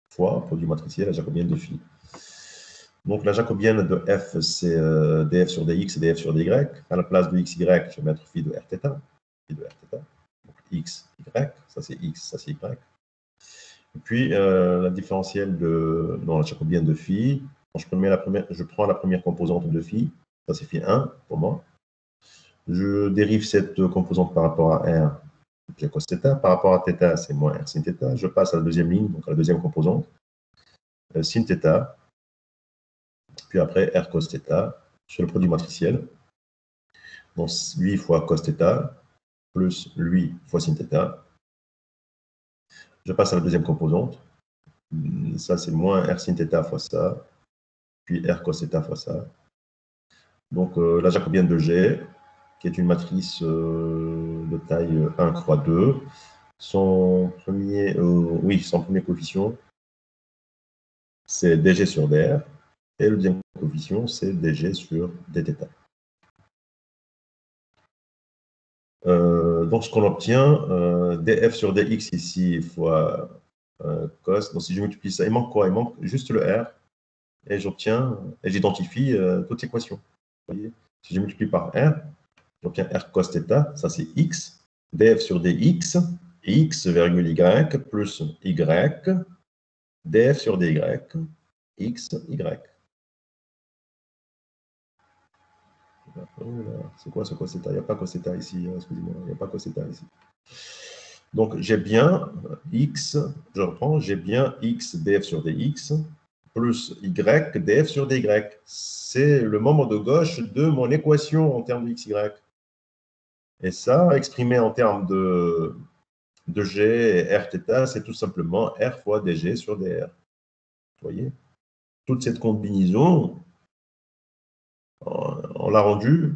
fois produit matriciel, la jacobienne de phi. Donc, la jacobienne de f, c'est df sur dx et df sur dy. À la place de xy, je vais mettre phi de rθ. Phi de rθ. Donc, x, y, ça c'est x, ça c'est y. Et puis, la différentielle la jacobienne de phi, je prends la première composante de phi, ça c'est phi 1 pour moi. Je dérive cette composante par rapport à R, j'ai cos θ. Par rapport à θ, c'est moins R sin θ. Je passe à la deuxième ligne, donc à la deuxième composante, sin θ. Puis après, R cos θ sur le produit matriciel. Donc, lui fois cos θ plus lui fois sin θ. Je passe à la deuxième composante. Ça, c'est moins R sin θ fois ça. Puis R cos θ fois ça. Donc, la jacobienne de G, qui est une matrice de taille 1 croix 2. Son premier coefficient, c'est dg sur dr. Et le deuxième coefficient, c'est dg sur dθ. Donc, ce qu'on obtient, df sur dx ici fois cos. Donc, si je multiplie ça, il manque quoi? Il manque juste le r. Et j'identifie toute l'équation. Vous voyez? Si je multiplie par r, j'obtiens r cos θ, ça c'est x. df sur dx, x, y, plus y, df sur dy, x, y. C'est quoi ce cos θ? Il n'y a pas cos θ ici, excusez-moi, il n'y a pas cos θ ici. Donc j'ai bien x, je reprends, j'ai bien x df sur dx, plus y df sur dy. C'est le membre de gauche de mon équation en termes de xy. Et ça, exprimé en termes de g et rθ, c'est tout simplement r fois dg sur dr. Vous voyez? Toute cette combinaison, on l'a rendue.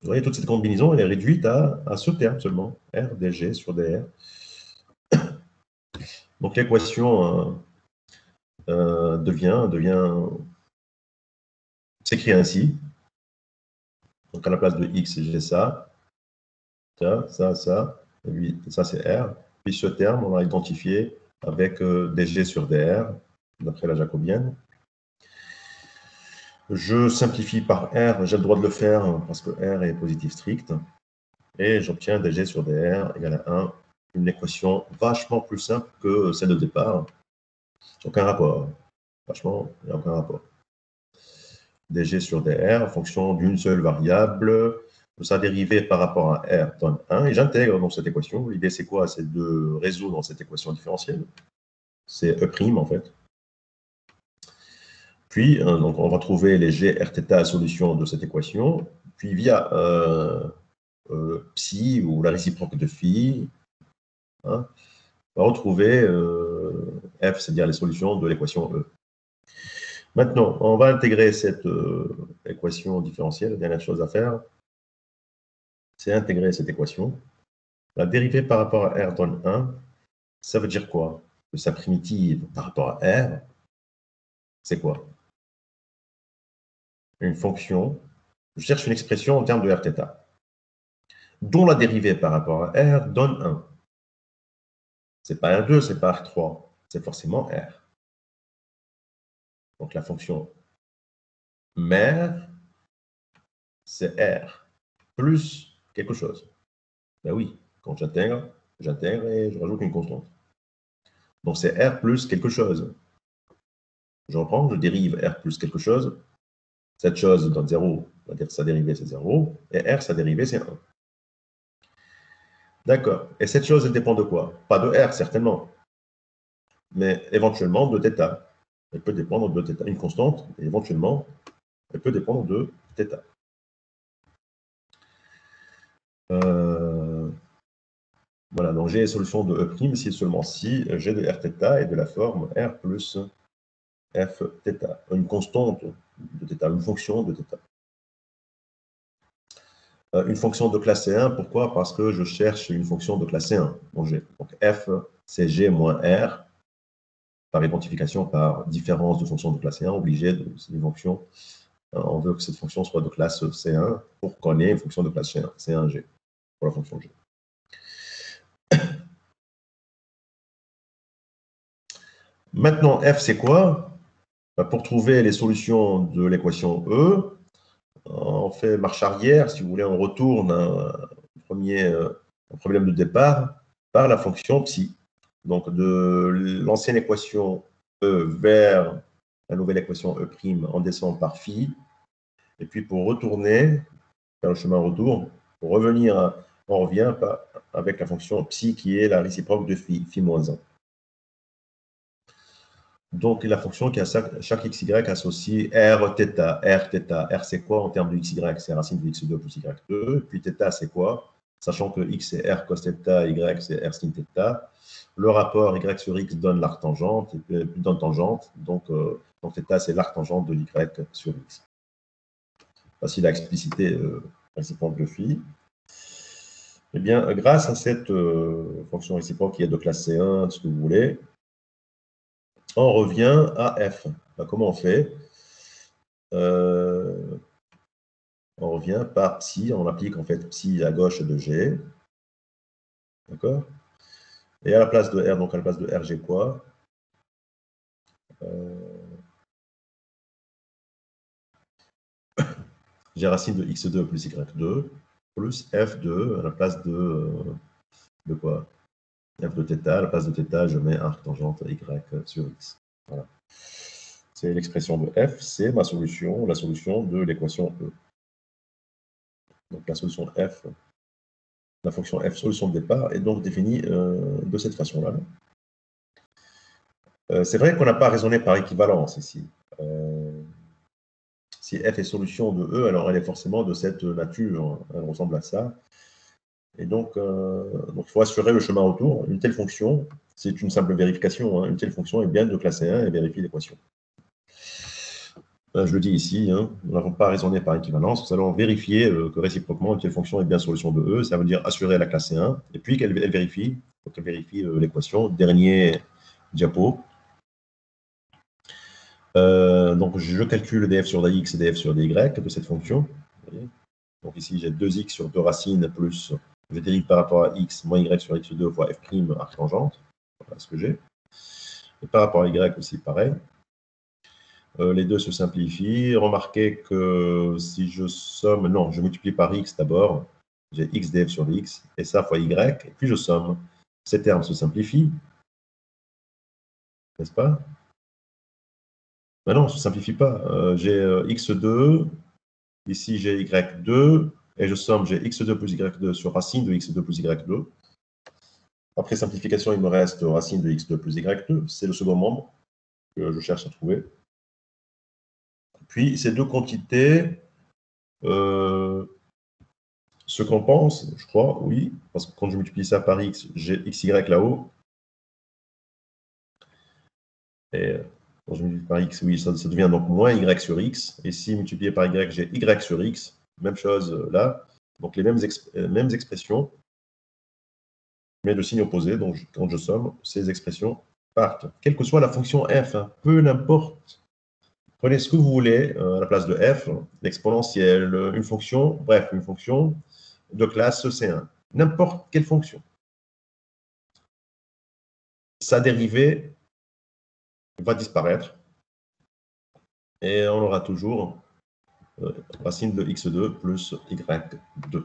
Vous voyez, toute cette combinaison, elle est réduite à ce terme seulement, r dg sur dr. Donc l'équation s'écrit ainsi. Donc à la place de x, j'ai ça, ça, et puis ça c'est r. Puis ce terme, on l'a identifié avec dg sur dr, d'après la jacobienne. Je simplifie par r, j'ai le droit de le faire parce que r est positif strict. Et j'obtiens dg sur dr égale à 1, une équation vachement plus simple que celle de départ. Aucun rapport. Franchement, il n'y a aucun rapport. dg sur dr en fonction d'une seule variable. Sa dérivée par rapport à r donne 1. Et j'intègre dans cette équation. L'idée, c'est quoi? C'est de résoudre cette équation différentielle. C'est E' en fait. Puis, donc, on va trouver les g, rθ, solution de cette équation. Puis, via psi ou la réciproque de phi, hein, on va retrouver f, c'est-à-dire les solutions de l'équation E. Maintenant, on va intégrer cette équation différentielle. La dernière chose à faire, c'est intégrer cette équation. La dérivée par rapport à r donne 1. Ça veut dire quoi? Que sa primitive par rapport à r, c'est quoi? Une fonction. Je cherche une expression en termes de rθ, dont la dérivée par rapport à r donne 1. C'est pas R2, c'est pas R3, c'est forcément R. Donc la fonction mère, c'est R, plus quelque chose. Ben oui, quand j'intègre et je rajoute une constante. Donc c'est R plus quelque chose. Je reprends, je dérive R plus quelque chose. Cette chose donne 0, c'est-à-dire sa dérivée c'est 0, et R, sa dérivée c'est 1. D'accord. Et cette chose, elle dépend de quoi? Pas de R, certainement, mais éventuellement de θ. Elle peut dépendre de θ. Une constante, et éventuellement, elle peut dépendre de θ. Voilà, donc j'ai les solutions de E' si seulement si j'ai de Rθ est de la forme R plus Fθ, une constante de θ, une fonction de θ. Une fonction de classe C1, pourquoi? Parce que je cherche une fonction de classe C1, donc G. Donc F, c'est G moins R, par identification, par différence de fonction de classe C1, obligé de c'est une fonction. On veut que cette fonction soit de classe C1 pour qu'on ait une fonction de classe C1G, pour la fonction G. Maintenant, F, c'est quoi? Pour trouver les solutions de l'équation E, on fait marche arrière, si vous voulez, on retourne un problème de départ par la fonction psi. Donc, de l'ancienne équation E vers la nouvelle équation E', on descend par phi. Et puis, pour retourner, faire le chemin retour, pour revenir, on revient avec la fonction psi qui est la réciproque de phi moins 1. Donc, la fonction qui a chaque xy associe rθ. R, c'est quoi en termes de xy? C'est racine de x2 plus y2. Puis θ, c'est quoi? Sachant que x, c'est r cos θ, y, c'est r sin θ. Le rapport y sur x donne l'arctangente, et puis donne tangente. Donc θ, c'est l'arctangente de y sur x. Facile à expliciter, réciproque de phi. Eh bien, grâce à cette fonction réciproque qui est de classe C1, ce que vous voulez, on revient à f. Ben, comment on fait? On revient par psi, on applique en fait psi à gauche de g. D'accord? Et à la place de r, donc à la place de r, j'ai quoi? J'ai racine de x2 plus y2 plus f2 à la place de quoi? F de θ, à la place de θ, je mets arctangente y sur x. Voilà. C'est l'expression de f, c'est ma solution, la solution de l'équation E. Donc la solution f, la fonction f, solution de départ, est donc définie de cette façon-là. C'est vrai qu'on n'a pas raisonné par équivalence ici. Si f est solution de E, alors elle est forcément de cette nature. Elle ressemble à ça. Et donc, il faut assurer le chemin autour. Une telle fonction, c'est une simple vérification. Hein. Une telle fonction est bien de classer 1 et vérifie l'équation. Je le dis ici, hein, nous n'avons pas raisonné par équivalence. Nous allons vérifier que réciproquement, une telle fonction est bien solution de E. Ça veut dire assurer la classe C1. Et puis qu'elle vérifie, l'équation. Dernier diapo. Donc, je calcule df sur dx et df sur dy de cette fonction. Donc ici, j'ai 2x sur 2 racines plus, je dérive par rapport à x, moins y sur x2 fois f' arctangente. Voilà ce que j'ai. Et par rapport à y aussi, pareil. Les deux se simplifient. Remarquez que si je somme, non, je multiplie par x d'abord, j'ai x df sur dx, et ça fois y, et puis je somme. Ces termes se simplifient, n'est-ce pas? Ben non, ça ne se simplifie pas. J'ai x2, ici j'ai y2, et je somme, j'ai x2 plus y2 sur racine de x2 plus y2. Après simplification, il me reste racine de x2 plus y2. C'est le second membre que je cherche à trouver. Puis, ces deux quantités se compensent, je crois, oui, parce que quand je multiplie ça par x, j'ai xy là-haut. Et quand je multiplie par x, oui, ça devient donc moins y sur x. Et si multiplié par y, j'ai y sur x. Même chose là. Donc, les mêmes expressions, mais de signe opposé. Donc, quand je somme, ces expressions partent. Quelle que soit la fonction f, hein, peu n'importe. Prenez ce que vous voulez à la place de f, l'exponentielle, une fonction, bref, une fonction de classe C1. N'importe quelle fonction. Sa dérivée va disparaître et on aura toujours racine de x2 plus y2.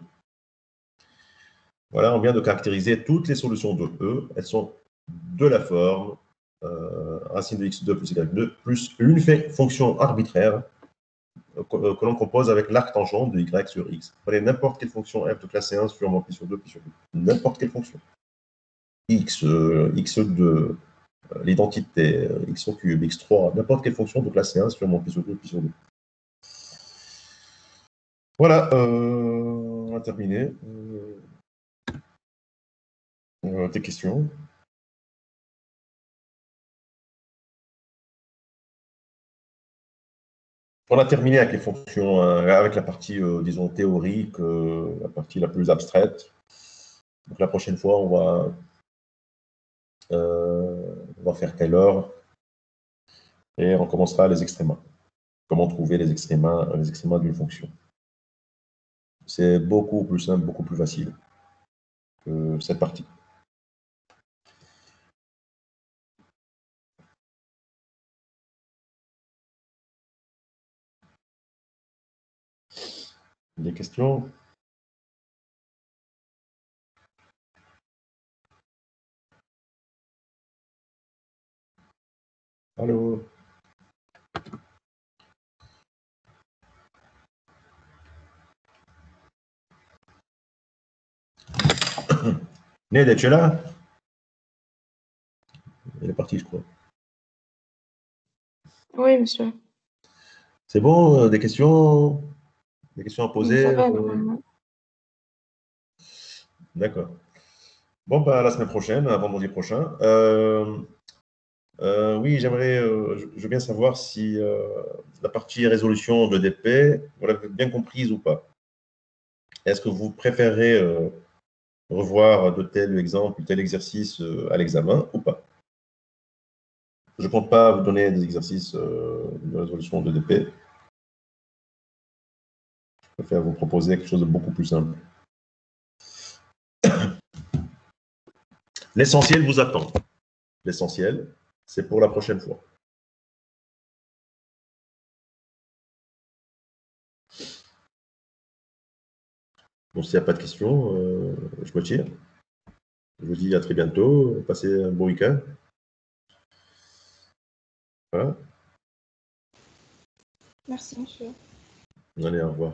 Voilà, on vient de caractériser toutes les solutions de E. Elles sont de la forme racine de x2 plus y2 plus une fonction arbitraire que l'on compose avec l'arc tangent de y sur x. Prenez n'importe quelle fonction f de classe C1 sur moins pi sur 2, pi sur 2. N'importe quelle fonction. X, x2, l'identité, x au cube, x3, n'importe quelle fonction de classe C1 sur moins pi sur 2, pi sur 2. Voilà, on a terminé. Tes questions? On a terminé avec les fonctions, avec la partie, disons, théorique, la partie la plus abstraite. Donc la prochaine fois, on va faire Taylor et on commencera les extrémas. Comment trouver les extrémas d'une fonction. C'est beaucoup plus simple, beaucoup plus facile que cette partie. Des questions? Allô? Ned, es-tu là? Elle est partie, je crois. Oui, monsieur. C'est bon, des questions? Des questions à poser? Ça va, normalement. D'accord. Bon, bah, à la semaine prochaine, à vendredi prochain. Oui, j'aimerais, je veux bien savoir si la partie résolution de DP, vous l'avez bien comprise ou pas. Est-ce que vous préférez revoir de tels exemples, tel exercice à l'examen ou pas? Je ne compte pas vous donner des exercices de résolution de DP. Je préfère vous proposer quelque chose de beaucoup plus simple. L'essentiel vous attend. L'essentiel, c'est pour la prochaine fois. Bon, s'il n'y a pas de questions, je me tire. Je vous dis à très bientôt. Passez un bon week-end. Voilà. Merci, monsieur. Allez, au revoir.